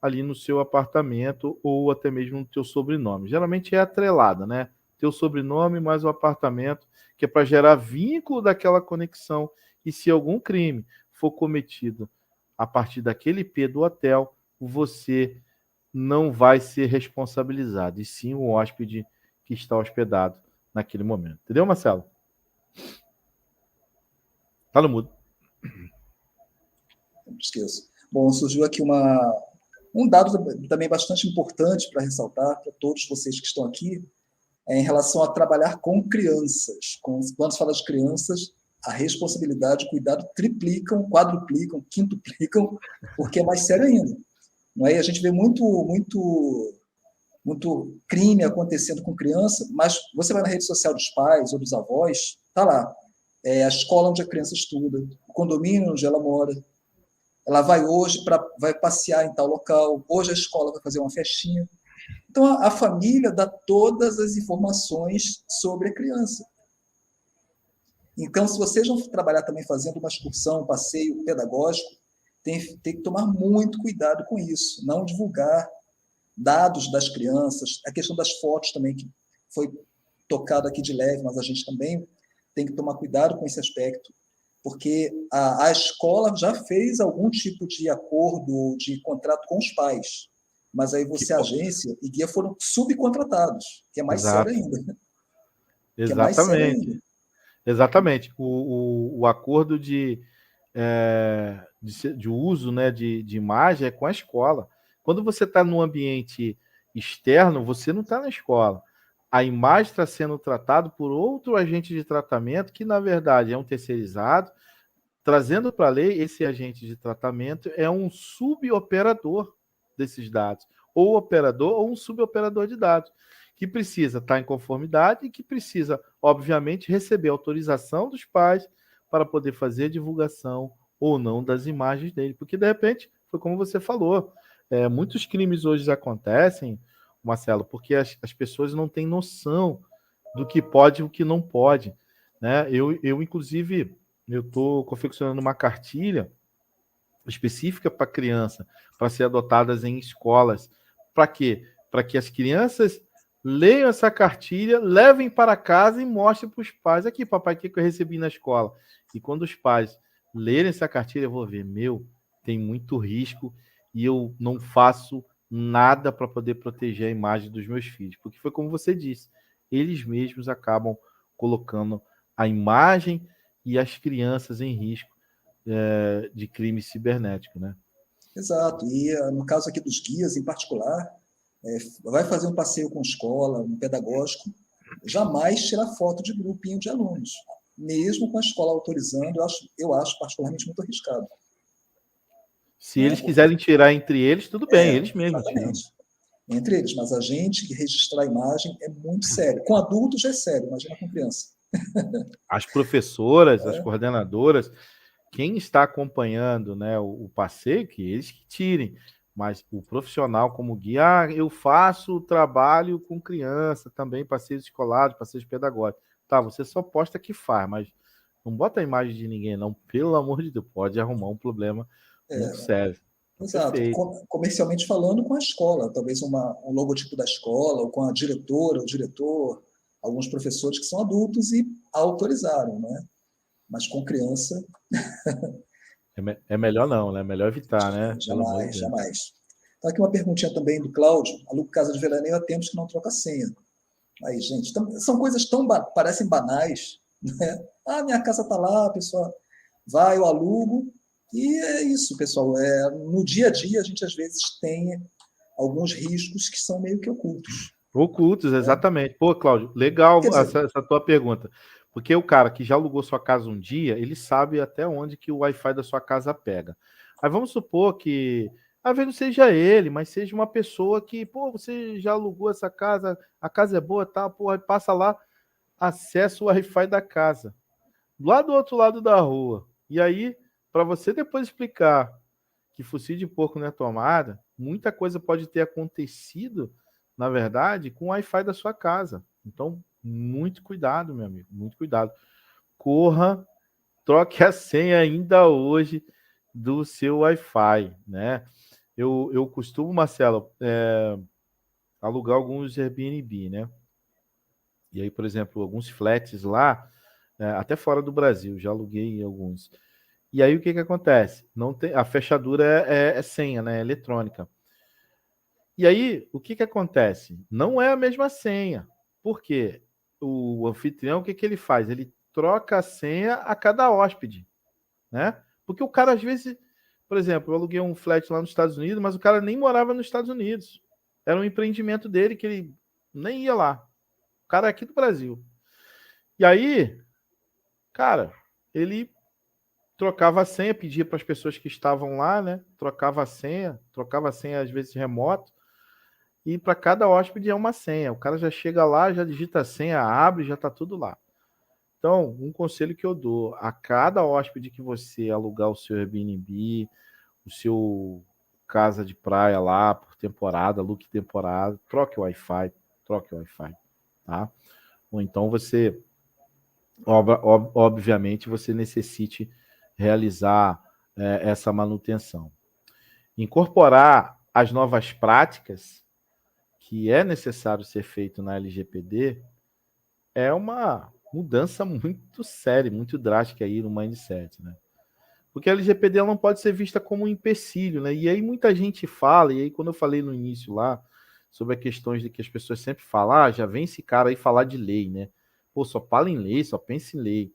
ali no seu apartamento ou até mesmo no teu sobrenome. Geralmente é atrelada, né? Teu sobrenome mais o apartamento, que é para gerar vínculo daquela conexão. E se algum crime for cometido a partir daquele IP do hotel, você não vai ser responsabilizado, e sim o hóspede que está hospedado naquele momento. Entendeu, Marcelo? Tá no mudo. Não esqueço. Bom, surgiu aqui um dado também bastante importante para ressaltar para todos vocês que estão aqui, em relação a trabalhar com crianças. Quando se fala de crianças, a responsabilidade e o cuidado triplicam, quadruplicam, quintuplicam, porque é mais sério ainda. Não é? A gente vê muito crime acontecendo com criança, mas você vai na rede social dos pais ou dos avós, tá lá. A escola onde a criança estuda, o condomínio onde ela mora. Ela vai hoje vai passear em tal local, hoje a escola vai fazer uma festinha. Então, a família dá todas as informações sobre a criança. Então, se vocês vão trabalhar também fazendo uma excursão, um passeio pedagógico, tem que tomar muito cuidado com isso, não divulgar dados das crianças, a questão das fotos também, que foi tocado aqui de leve, mas a gente também tem que tomar cuidado com esse aspecto, porque a escola já fez algum tipo de acordo, de contrato com os pais, mas aí você, agência e guia foram subcontratados, que é mais Exato. sério ainda. Exatamente. Que é mais sério ainda. Exatamente. O acordo de uso, né, de imagem é com a escola. Quando você está no ambiente externo, você não está na escola. A imagem está sendo tratada por outro agente de tratamento, que na verdade é um terceirizado. Trazendo para a lei, esse agente de tratamento é um suboperador desses dados, ou operador ou um suboperador de dados, que precisa estar em conformidade e que precisa, obviamente, receber autorização dos pais para poder fazer a divulgação ou não das imagens dele. Porque, de repente, foi como você falou, Muitos crimes hoje acontecem, Marcelo, porque as pessoas não têm noção do que pode e o que não pode, né? Inclusive, eu estou confeccionando uma cartilha específica para criança, para ser adotadas em escolas. Para quê? Para que as crianças leiam essa cartilha, levem para casa e mostrem para os pais. Aqui, papai, o que eu recebi na escola? E quando os pais lerem essa cartilha, eu vou ver, tem muito risco e eu não faço nada para poder proteger a imagem dos meus filhos. Porque foi como você disse, eles mesmos acabam colocando a imagem e as crianças em risco de crime cibernético, né? Exato. E no caso aqui dos guias, em particular, vai fazer um passeio com escola, um pedagógico, jamais tirar foto de grupinho de alunos. Mesmo com a escola autorizando, eu acho particularmente muito arriscado. Se Né? eles quiserem tirar entre eles, tudo bem, eles mesmos tiram. Exatamente. Entre eles, mas a gente que registrar a imagem é muito sério. Com adultos já é sério, imagina com criança. As professoras, as coordenadoras, quem está acompanhando, né, o passeio, que eles que tirem. Mas o profissional como guia, eu faço trabalho com criança também, passeios escolares, passeios pedagógicos. Tá, você só posta que faz, mas não bota a imagem de ninguém, não. Pelo amor de Deus, pode arrumar um problema muito sério. Exato. Perfeito. Comercialmente falando, com a escola, talvez um logotipo da escola, ou com a diretora, o diretor, alguns professores que são adultos e autorizaram, né? Mas com criança. É melhor não, né? É melhor evitar, né? Pelo amor de Jamais, Deus. jamais. Então, aqui uma perguntinha também do Cláudio. Alugo casa de veraneio há tempos que não troca senha. Aí, gente, são coisas parecem banais, né? Ah, minha casa está lá, a pessoa vai, eu alugo. E é isso, pessoal. No dia a dia, a gente às vezes tem alguns riscos que são meio que ocultos. Ocultos, Né? exatamente. Pô, Cláudio, legal Dizer, essa tua pergunta. Porque o cara que já alugou sua casa um dia, ele sabe até onde que o Wi-Fi da sua casa pega. Aí vamos supor que, às vezes não seja ele, mas seja uma pessoa que, pô, você já alugou essa casa, a casa é boa, tá, pô, aí passa lá, acessa o Wi-Fi da casa, lá do outro lado da rua. E aí, para você depois explicar que focinho de porco não é tomada, muita coisa pode ter acontecido, na verdade, com o Wi-Fi da sua casa. Então, muito cuidado, meu amigo, muito cuidado. Corra, troque a senha ainda hoje do seu Wi-Fi, né? Eu costumo, Marcelo, alugar alguns Airbnb, né? E aí, por exemplo, alguns flats lá, até fora do Brasil, já aluguei alguns. E aí o que acontece? Não tem, a fechadura é senha, né? É eletrônica. E aí, o que acontece? Não é a mesma senha. Por quê? O anfitrião, o que ele faz? Ele troca a senha a cada hóspede, né? Porque o cara, às vezes, por exemplo, eu aluguei um flat lá nos Estados Unidos, mas o cara nem morava nos Estados Unidos. Era um empreendimento dele que ele nem ia lá. O cara é aqui do Brasil. E aí, cara, ele trocava a senha, pedia para as pessoas que estavam lá, né? Trocava a senha às vezes remoto. E para cada hóspede é uma senha. O cara já chega lá, já digita a senha, abre, já está tudo lá. Então, um conselho que eu dou: a cada hóspede que você alugar o seu Airbnb, o seu casa de praia lá por temporada, look temporada, troque o Wi-Fi, tá? Ou então você, obviamente, você necessite realizar essa manutenção. Incorporar as novas práticas que é necessário ser feito na LGPD é uma mudança muito séria, muito drástica aí no mindset, né? Porque a LGPD ela não pode ser vista como um empecilho, né? E aí muita gente fala, e aí quando eu falei no início lá sobre as questões de que as pessoas sempre falam, já vem esse cara aí falar de lei, né? Pô, só fala em lei, só pensa em lei.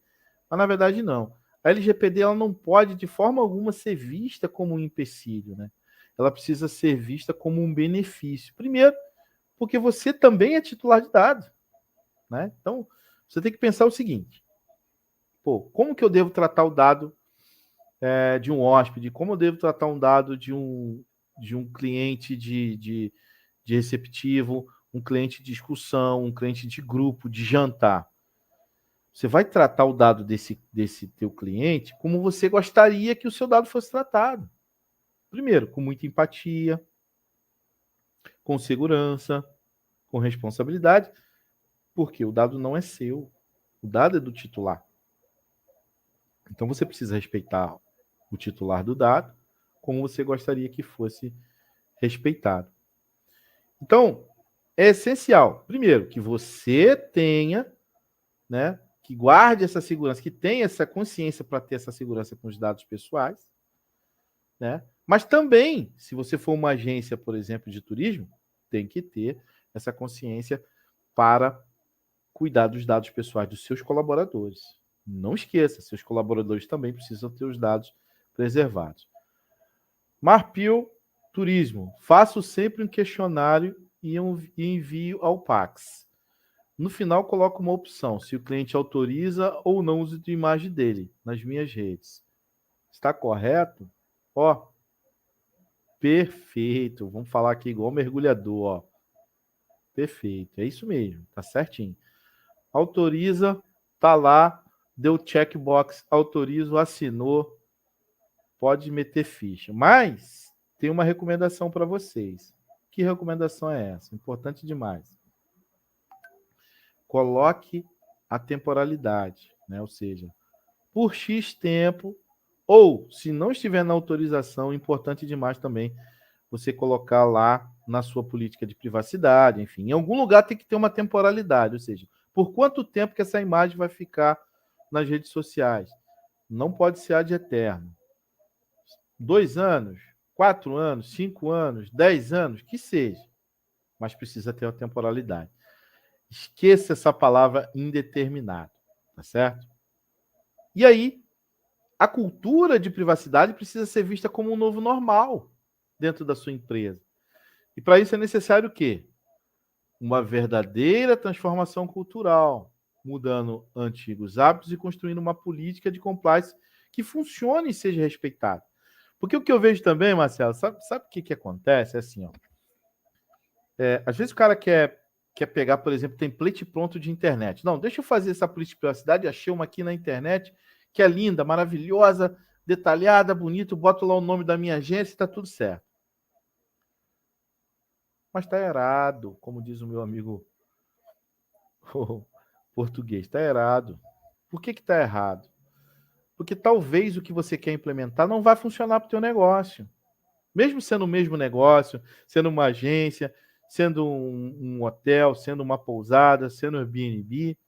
Mas na verdade não. A LGPD ela não pode de forma alguma ser vista como um empecilho, né? Ela precisa ser vista como um benefício. Primeiro, porque você também é titular de dados, né? Então, você tem que pensar o seguinte: pô, como que eu devo tratar o dado de um hóspede? Como eu devo tratar um dado de um cliente de receptivo, um cliente de discussão, um cliente de grupo, de jantar? Você vai tratar o dado desse teu cliente como você gostaria que o seu dado fosse tratado. Primeiro, com muita empatia, com segurança, com responsabilidade, porque o dado não é seu, o dado é do titular. Então você precisa respeitar o titular do dado como você gostaria que fosse respeitado. Então, é essencial, primeiro, que você tenha, né, que guarde essa segurança, que tenha essa consciência para ter essa segurança com os dados pessoais, né? Mas também, se você for uma agência, por exemplo, de turismo, tem que ter essa consciência para cuidar dos dados pessoais dos seus colaboradores. Não esqueça, seus colaboradores também precisam ter os dados preservados. Marpil Turismo. Faço sempre um questionário e envio ao Pax. No final, coloco uma opção, se o cliente autoriza ou não o uso de imagem dele nas minhas redes. Está correto? Ó, perfeito. Vamos falar aqui igual mergulhador, ó. Perfeito, é isso mesmo, tá certinho. Autoriza, tá lá, deu checkbox, autorizo, assinou, pode meter ficha. Mas tem uma recomendação para vocês. Que recomendação é essa? Importante demais. Coloque a temporalidade, né? Ou seja, por X tempo, ou se não estiver na autorização, importante demais também você colocar lá na sua política de privacidade, enfim, em algum lugar tem que ter uma temporalidade, ou seja, por quanto tempo que essa imagem vai ficar nas redes sociais? Não pode ser ad eterno. 2 anos, 4 anos, 5 anos, 10 anos, que seja, mas precisa ter uma temporalidade. Esqueça essa palavra indeterminado, tá certo? E aí, a cultura de privacidade precisa ser vista como um novo normal dentro da sua empresa. E para isso é necessário o quê? Uma verdadeira transformação cultural, mudando antigos hábitos e construindo uma política de compliance que funcione e seja respeitada. Porque o que eu vejo também, Marcelo, sabe o que acontece? É assim, ó. Às vezes o cara quer pegar, por exemplo, template pronto de internet. Não, deixa eu fazer essa política de privacidade, achei uma aqui na internet, que é linda, maravilhosa, detalhada, bonita, boto lá o nome da minha agência e está tudo certo. Mas está errado, como diz o meu amigo português, está errado. Por que está errado? Porque talvez o que você quer implementar não vai funcionar para o teu negócio. Mesmo sendo o mesmo negócio, sendo uma agência, sendo um hotel, sendo uma pousada, sendo um Airbnb,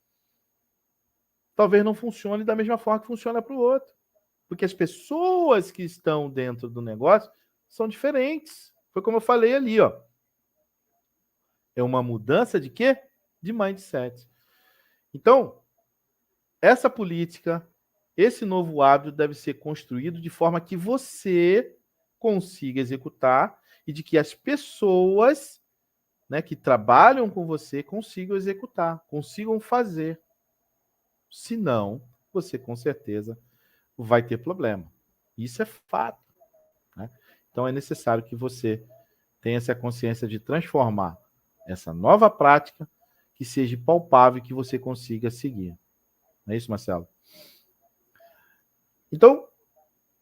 talvez não funcione da mesma forma que funciona para o outro. Porque as pessoas que estão dentro do negócio são diferentes. Foi como eu falei ali, ó. É uma mudança de quê? De mindset. Então, essa política, esse novo hábito deve ser construído de forma que você consiga executar e de que as pessoas, né, que trabalham com você consigam executar, consigam fazer. Senão, você com certeza vai ter problema. Isso é fato, né? Então, é necessário que você tenha essa consciência de transformar essa nova prática que seja palpável e que você consiga seguir. Não é isso, Marcelo? Então,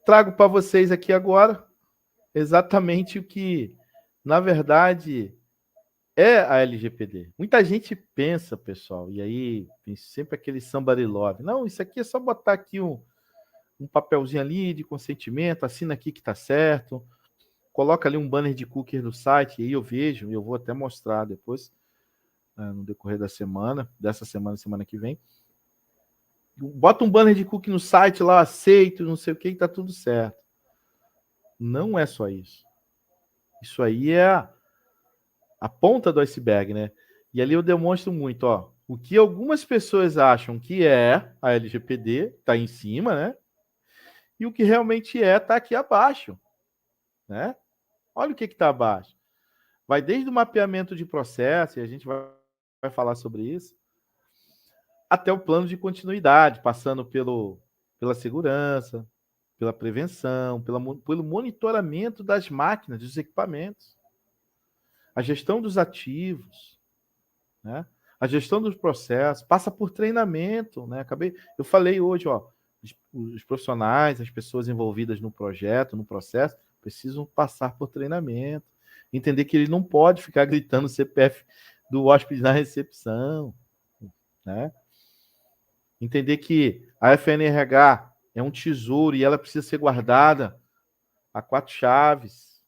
trago para vocês aqui agora exatamente o que, na verdade, é a LGPD. Muita gente pensa, pessoal, e aí tem sempre aquele somebody love. Não, isso aqui é só botar aqui um papelzinho ali de consentimento, assina aqui que está certo, coloca ali um banner de cookie no site, e aí eu vejo, e eu vou até mostrar depois, no decorrer da semana, dessa semana, semana que vem. Bota um banner de cookie no site lá, aceito, não sei o que, está tudo certo. Não é só isso. Isso aí é a ponta do iceberg, né? E ali eu demonstro muito, ó, o que algumas pessoas acham que é a LGPD, está em cima, né? E o que realmente é, está aqui abaixo, né? Olha o que está abaixo. Vai desde o mapeamento de processo, e a gente vai falar sobre isso, até o plano de continuidade, passando pela segurança, pela prevenção, pelo monitoramento das máquinas, dos equipamentos, a gestão dos ativos, né? A gestão dos processos, passa por treinamento, né? Eu falei hoje, ó, os profissionais, as pessoas envolvidas no projeto, no processo, precisam passar por treinamento. Entender que ele não pode ficar gritando o CPF do hóspede na recepção, né? Entender que a FNRH é um tesouro e ela precisa ser guardada a 4 chaves,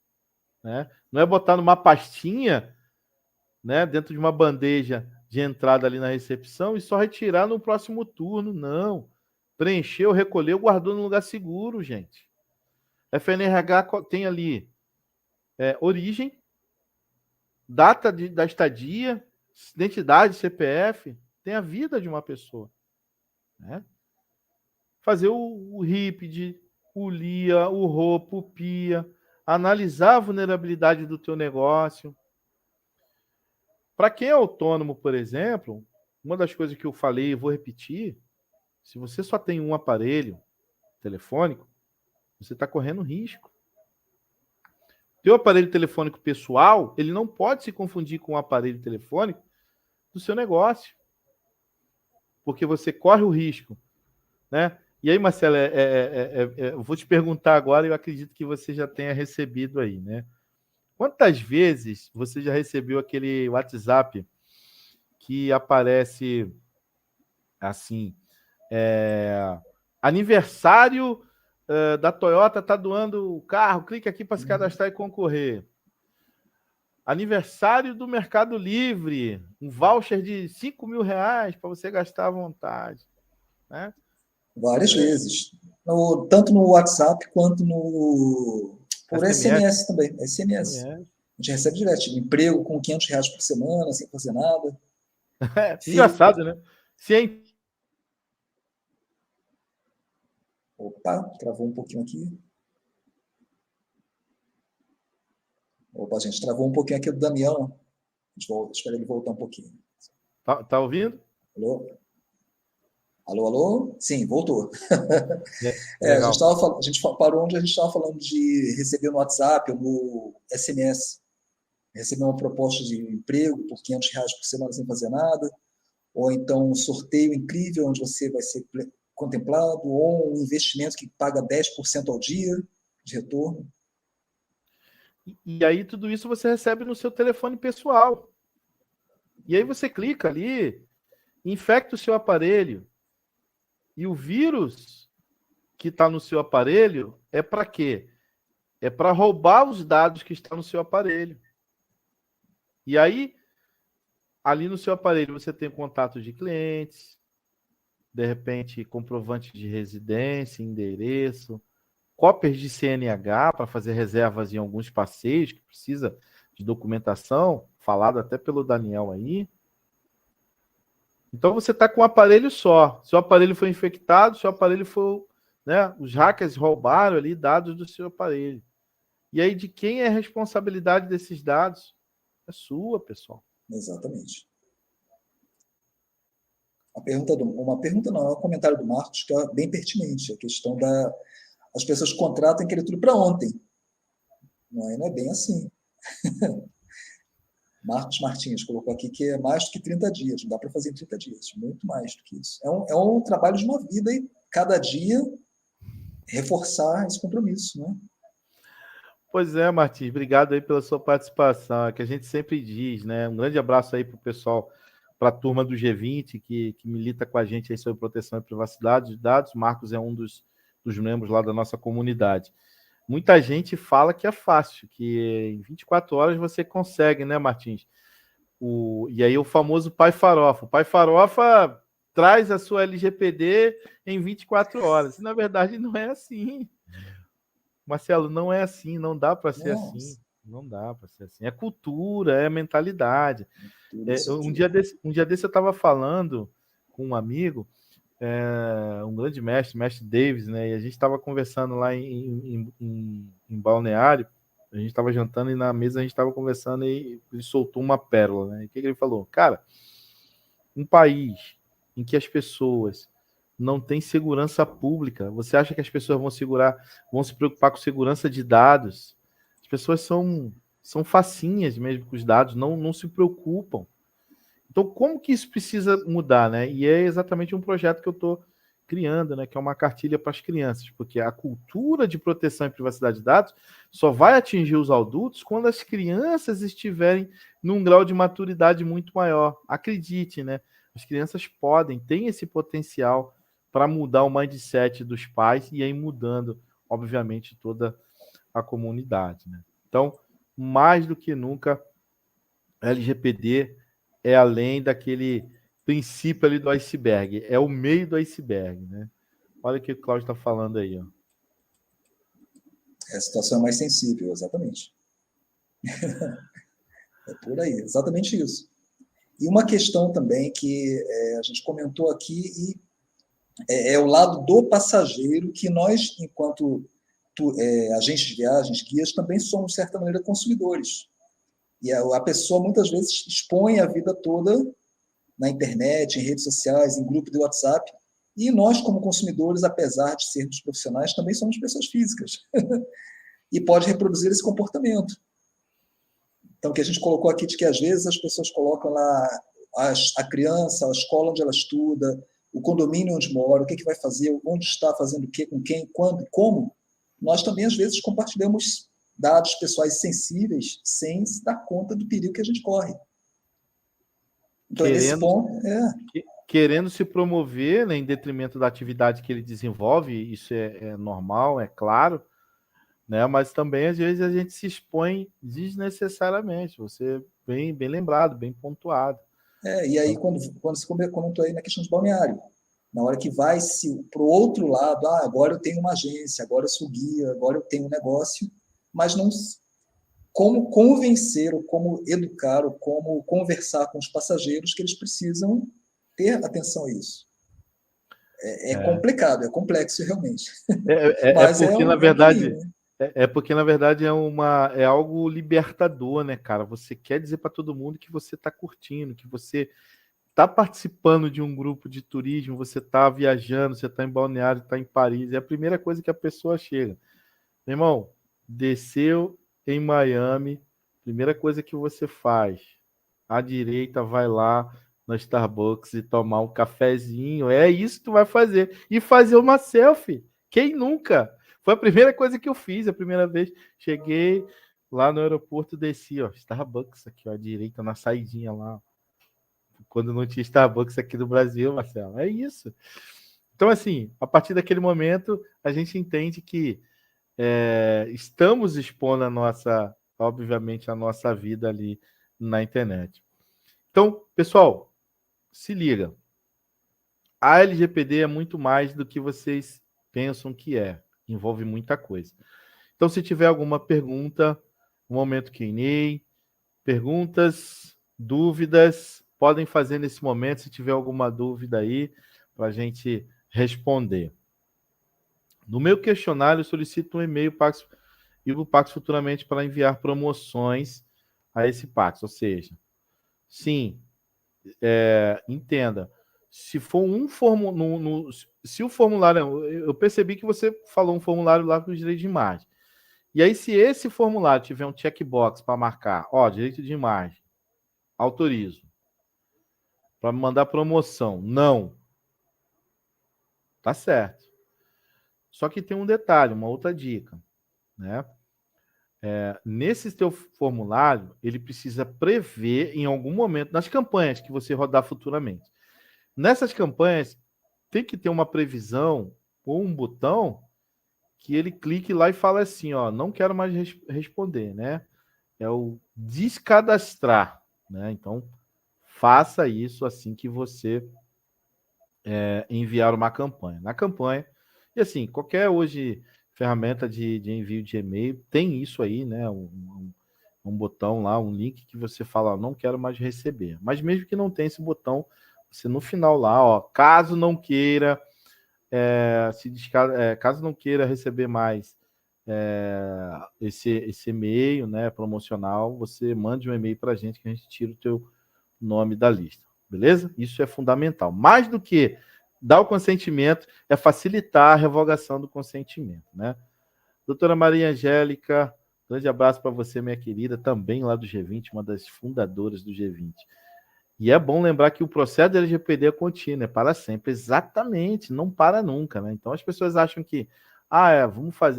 né? Não é botar numa pastinha, né, dentro de uma bandeja de entrada ali na recepção e só retirar no próximo turno, não. Preencheu, recolheu, guardou no lugar seguro, gente. FNRH tem ali origem, data da estadia, identidade, CPF, tem a vida de uma pessoa, né? Fazer o RIPD, o LIA, o ROPO, o PIA, analisar a vulnerabilidade do teu negócio. Para quem é autônomo, por exemplo, uma das coisas que eu falei e vou repetir, se você só tem um aparelho telefônico, você está correndo risco. Teu aparelho telefônico pessoal, ele não pode se confundir com o aparelho telefônico do seu negócio. Porque você corre o risco, né? E aí, Marcelo, eu vou te perguntar agora, e eu acredito que você já tenha recebido aí, né? Quantas vezes você já recebeu aquele WhatsApp que aparece assim, aniversário da Toyota está doando o carro, clique aqui para se cadastrar e concorrer. Aniversário do Mercado Livre, um voucher de R$ 5.000 para você gastar à vontade, né? Várias vezes. Tanto no WhatsApp quanto por SMS também. SMS. A gente recebe direto. Emprego com R$ 500 por semana, sem fazer nada. Engraçado, né? Sim. Opa, travou um pouquinho aqui. Opa, gente, travou um pouquinho aqui do Damião. Espera ele voltar um pouquinho. Tá ouvindo? Alô? Alô, alô? Sim, voltou. A gente parou onde a gente estava falando de receber no WhatsApp ou no SMS. Receber uma proposta de emprego por R$ 500 por semana sem fazer nada, ou então um sorteio incrível onde você vai ser contemplado, ou um investimento que paga 10% ao dia de retorno. E aí tudo isso você recebe no seu telefone pessoal. E aí você clica ali, infecta o seu aparelho. E o vírus que está no seu aparelho é para quê? É para roubar os dados que estão no seu aparelho. E aí, ali no seu aparelho, você tem contato de clientes, de repente, comprovante de residência, endereço, cópias de CNH para fazer reservas em alguns passeios que precisa de documentação, falado até pelo Daniel aí. Então você está com um aparelho só. Seu aparelho foi infectado, seu aparelho foi, né? Os hackers roubaram ali dados do seu aparelho. E aí, de quem é a responsabilidade desses dados? É sua, pessoal. Exatamente. Uma pergunta não, é um comentário do Marcos que é bem pertinente, a questão as pessoas contratam aquele tudo para ontem. Não é bem assim. Marcos Martins colocou aqui que é mais do que 30 dias, não dá para fazer em 30 dias, muito mais do que isso. É um trabalho de uma vida e cada dia reforçar esse compromisso, né? Pois é, Martins, obrigado aí pela sua participação, é que a gente sempre diz, né? Um grande abraço aí para o pessoal, para a turma do G20, que milita com a gente aí sobre proteção e privacidade de dados. Marcos é um dos membros lá da nossa comunidade. Muita gente fala que é fácil, que em 24 horas você consegue, né, Martins? E aí o famoso pai farofa. O pai farofa traz a sua LGPD em 24 horas. E, na verdade, não é assim. Marcelo, não é assim, não dá para ser assim. Não dá para ser assim. É cultura, é mentalidade. Um dia desse eu estava falando com um amigo, um grande mestre Davis, né? E a gente estava conversando lá em Balneário, a gente estava jantando e na mesa a gente estava conversando e ele soltou uma pérola, né? E o que ele falou? Cara, um país em que as pessoas não têm segurança pública, você acha que as pessoas vão se preocupar com segurança de dados? As pessoas são facinhas mesmo com os dados, não se preocupam. Então, como que isso precisa mudar, né? E é exatamente um projeto que eu estou criando, né, que é uma cartilha para as crianças, porque a cultura de proteção e privacidade de dados só vai atingir os adultos quando as crianças estiverem num grau de maturidade muito maior. Acredite, né? As crianças podem, têm esse potencial para mudar o mindset dos pais e aí mudando, obviamente, toda a comunidade, né? Então, mais do que nunca, LGPD é além daquele princípio ali do iceberg, é o meio do iceberg, né? Olha o que o Cláudio está falando aí, ó. A situação é mais sensível, exatamente. É por aí, exatamente isso. E uma questão também que a gente comentou aqui e é o lado do passageiro que nós, enquanto agentes de viagens, guias, também somos, de certa maneira, consumidores. E a pessoa, muitas vezes, expõe a vida toda na internet, em redes sociais, em grupo de WhatsApp, e nós, como consumidores, apesar de sermos profissionais, também somos pessoas físicas. E pode reproduzir esse comportamento. Então, o que a gente colocou aqui de que, às vezes, as pessoas colocam lá a criança, a escola onde ela estuda, o condomínio onde mora, o que vai fazer, onde está, fazendo o quê, com quem, quando, como. Nós também, às vezes, compartilhamos dados pessoais sensíveis sem se dar conta do perigo que a gente corre. Então, nesse ponto... Querendo se promover, né, em detrimento da atividade que ele desenvolve, isso é normal, é claro, né? Mas também, às vezes, a gente se expõe desnecessariamente. Você bem lembrado, bem pontuado. E aí, quando você comentou aí na questão de balneário, na hora que vai para o outro lado, agora eu tenho uma agência, agora eu sou guia, agora eu tenho um negócio, mas não como convencer, ou como educar, ou como conversar com os passageiros que eles precisam ter atenção a isso. É complicado, é complexo realmente. Mas porque, na verdade, caminho, né? Porque, na verdade, é algo libertador, né, cara? Você quer dizer para todo mundo que você está curtindo, que você está participando de um grupo de turismo, você está viajando, você está em Balneário, está em Paris. É a primeira coisa que a pessoa chega. Meu irmão, desceu em Miami, primeira coisa que você faz, à direita vai lá no Starbucks e tomar um cafezinho. É isso que tu vai fazer. E fazer uma selfie. Quem nunca? Foi a primeira coisa que eu fiz, a primeira vez. Cheguei lá no aeroporto, desci, ó, Starbucks aqui, ó, à direita, na saidinha lá. Quando não tinha Starbucks aqui no Brasil, Marcelo. É isso. Então, assim, a partir daquele momento, a gente entende que estamos expondo obviamente, a nossa vida ali na internet. Então, pessoal, se liga. A LGPD é muito mais do que vocês pensam que é. Envolve muita coisa. Então, se tiver alguma pergunta, no momento Q&A, perguntas, dúvidas, podem fazer nesse momento, se tiver alguma dúvida aí, para a gente responder. No meu questionário, eu solicito um e-mail e o Pax futuramente para enviar promoções a esse Pax. Ou seja, sim, entenda. Se for um formulário, se o formulário, eu percebi que você falou um formulário lá com os direitos de imagem. E aí, se esse formulário tiver um checkbox para marcar, direito de imagem, autorizo. Para mandar promoção, não. Tá certo. Só que tem um detalhe, uma outra dica, né? Nesse teu formulário, ele precisa prever em algum momento, nas campanhas que você rodar futuramente. Nessas campanhas, tem que ter uma previsão ou um botão que ele clique lá e fala assim, ó, não quero mais responder, né? É o descadastrar, né? Então, faça isso assim que você enviar uma campanha. Na campanha, e assim, qualquer hoje ferramenta de envio de e-mail tem isso aí, né? Um botão lá, um link que você fala, não quero mais receber. Mas mesmo que não tenha esse botão, você no final lá, ó, caso não queira caso não queira receber mais esse e-mail, né, promocional, você mande um e-mail para a gente que a gente tira o teu nome da lista, beleza? Isso é fundamental. Mais do que dar o consentimento, é facilitar a revogação do consentimento, né? Doutora Maria Angélica, grande abraço para você, minha querida, também lá do G20, uma das fundadoras do G20. E é bom lembrar que o processo da LGPD é contínuo, é para sempre. Exatamente, não para nunca, né? Então as pessoas acham que,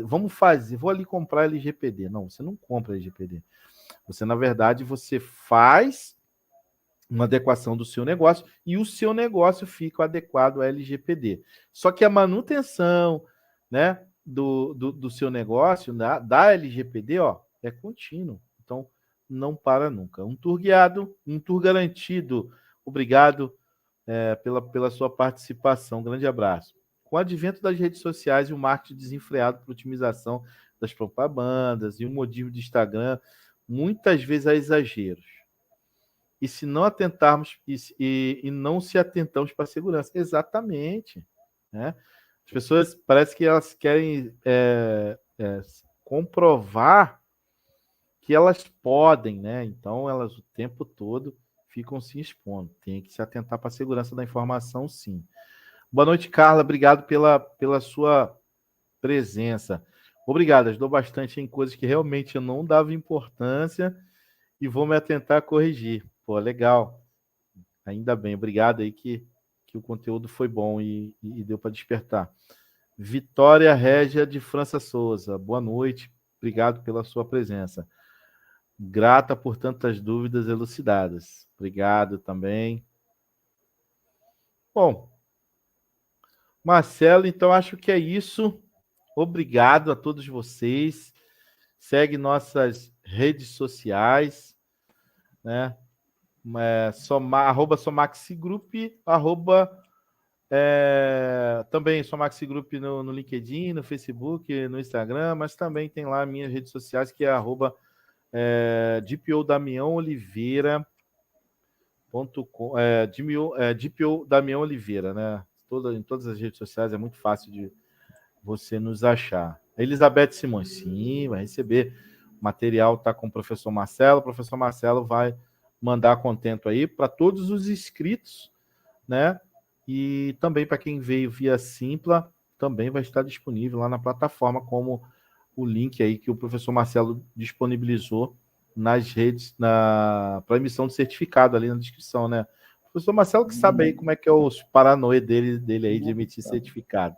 vamos fazer, vou ali comprar LGPD. Não, você não compra LGPD. Você, na verdade, você faz uma adequação do seu negócio e o seu negócio fica adequado à LGPD. Só que a manutenção, né, do seu negócio, da LGPD, ó, é contínuo. Então, não para nunca. Um tour guiado, um tour garantido. Obrigado pela sua participação. Um grande abraço. Com o advento das redes sociais e o marketing desenfreado para otimização das propagandas e o modismo de Instagram, muitas vezes há exageros. E se não atentarmos e não se atentamos para a segurança. Exatamente. Né? As pessoas parece que elas querem comprovar que elas podem, né? Então elas o tempo todo ficam se expondo. Tem que se atentar para a segurança da informação, sim. Boa noite, Carla. Obrigado pela sua presença. Obrigado. Ajudou bastante em coisas que realmente eu não dava importância e vou me atentar a corrigir. Pô, legal. Ainda bem. Obrigado aí que o conteúdo foi bom e deu para despertar. Vitória Régia de França Souza. Boa noite. Obrigado pela sua presença. Grata por tantas dúvidas elucidadas. Obrigado também. Bom, Marcelo, então acho que é isso. Obrigado a todos vocês. Segue nossas redes sociais, né? Arroba Somaxigroup, também Somaxigroup no LinkedIn, no Facebook, no Instagram, mas também tem lá minhas redes sociais, que é arroba DPO Damião Oliveira. DPO Damião Oliveira, né? Em todas as redes sociais é muito fácil de você nos achar. Elizabeth Simões, sim, vai receber. O material está com o professor Marcelo. O professor Marcelo vai mandar contento aí para todos os inscritos, né? E também para quem veio via Simpla, também vai estar disponível lá na plataforma, como o link aí que o professor Marcelo disponibilizou nas redes, para emissão de certificado ali na descrição, né? O professor Marcelo que sabe aí como é que é os paranoia dele aí de emitir certificado.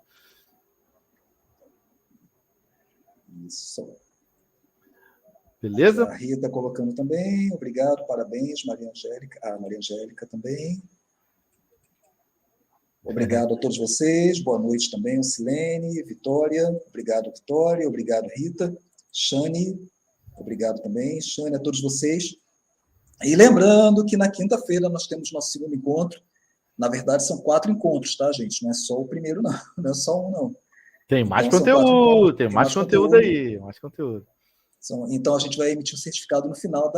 Isso. Beleza? A Rita colocando também. Obrigado, parabéns, Maria Angélica. Maria Angélica também. Obrigado a todos vocês. Boa noite também, Silene, Vitória. Obrigado, Vitória. Obrigado, Rita. Shane. Obrigado também. Shane, a todos vocês. E lembrando que na quinta-feira nós temos nosso segundo encontro. Na verdade, são 4 encontros, tá, gente? Não é só o primeiro, não. Não é só um, não. Tem mais conteúdo, tem mais conteúdo aí. Mais conteúdo. Então, a gente vai emitir o certificado no final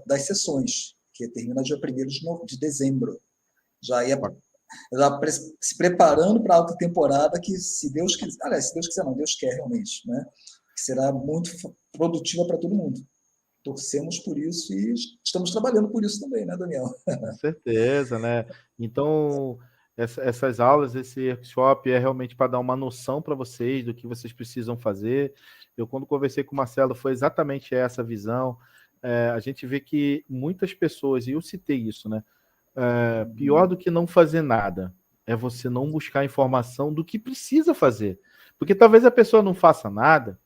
das sessões, que termina dia 1º de dezembro. Já se preparando para a alta temporada, que se Deus quiser, aliás, se Deus quiser não, Deus quer realmente, né? Que será muito produtiva para todo mundo. Torcemos por isso e estamos trabalhando por isso também, né, Daniel? Com certeza, né? Então, essas aulas, esse workshop é realmente para dar uma noção para vocês do que vocês precisam fazer. Eu, quando conversei com o Marcelo, foi exatamente essa visão. A gente vê que muitas pessoas, e eu citei isso, né? Pior do que não fazer nada é você não buscar informação do que precisa fazer. Porque talvez a pessoa não faça nada,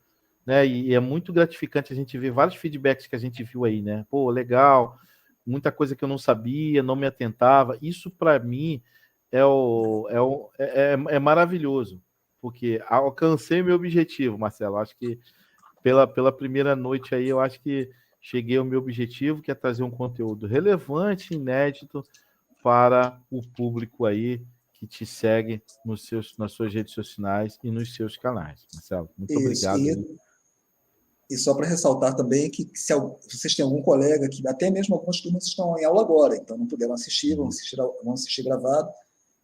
né? E é muito gratificante a gente ver vários feedbacks que a gente viu aí, né? Pô, legal, muita coisa que eu não sabia, não me atentava. Isso, para mim, é maravilhoso, porque alcancei meu objetivo, Marcelo. Acho que pela primeira noite aí, eu acho que cheguei ao meu objetivo, que é trazer um conteúdo relevante, inédito, para o público aí que te segue nas suas redes sociais e nos seus canais. Marcelo, muito obrigado. E só para ressaltar também que se vocês têm algum colega que até mesmo algumas turmas estão em aula agora, então não puderam assistir, vão assistir gravado.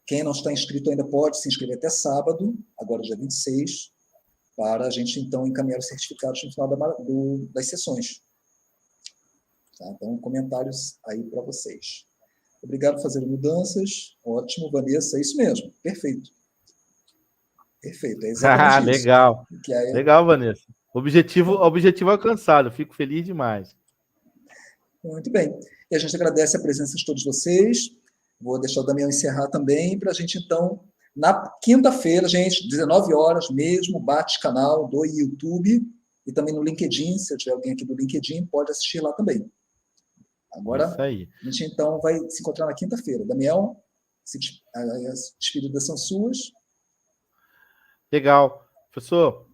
Quem não está inscrito ainda pode se inscrever até sábado, agora dia 26, para a gente então encaminhar os certificados no final das sessões. Tá? Então, comentários aí para vocês. Obrigado por fazer mudanças. Ótimo, Vanessa, é isso mesmo. Perfeito. Perfeito, é exatamente isso. Legal. Legal, Vanessa. Objetivo alcançado. Fico feliz demais. Muito bem. E a gente agradece a presença de todos vocês. Vou deixar o Damião encerrar também, para a gente, então, na quinta-feira, gente, 19 horas mesmo, bate-canal do YouTube e também no LinkedIn. Se eu tiver alguém aqui do LinkedIn, pode assistir lá também. Agora, Isso aí. a gente, então, vai se encontrar na quinta-feira. Damião, as despedidas são suas. Legal. Professor,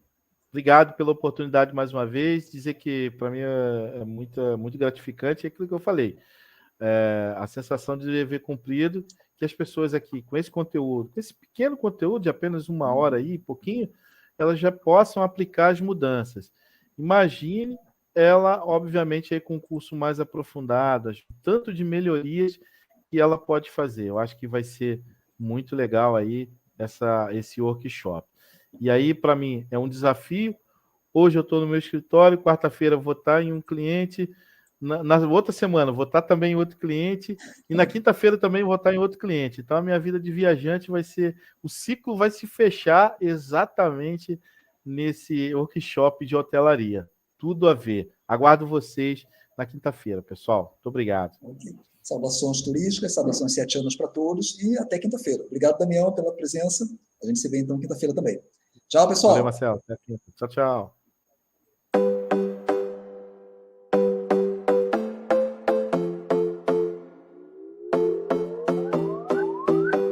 obrigado pela oportunidade mais uma vez. Dizer que para mim é muito gratificante, é aquilo que eu falei. A sensação de dever cumprido, que as pessoas aqui, com esse conteúdo, com esse pequeno conteúdo de apenas 1 hora aí, pouquinho, elas já possam aplicar as mudanças. Imagine ela, obviamente, aí com um curso mais aprofundado, tanto de melhorias que ela pode fazer. Eu acho que vai ser muito legal aí esse workshop. E aí, para mim, é um desafio. Hoje eu estou no meu escritório, quarta-feira vou estar em um cliente, na outra semana vou estar também em outro cliente, e na quinta-feira também vou estar em outro cliente. Então, a minha vida de viajante vai ser... O ciclo vai se fechar exatamente nesse workshop de hotelaria. Tudo a ver. Aguardo vocês na quinta-feira, pessoal. Muito obrigado. Okay. Saudações turísticas, saudações 7 anos para todos e até quinta-feira. Obrigado, Damião, pela presença. A gente se vê então quinta-feira também. Tchau, pessoal. Valeu, Marcelo. Até quinta. Tchau, tchau.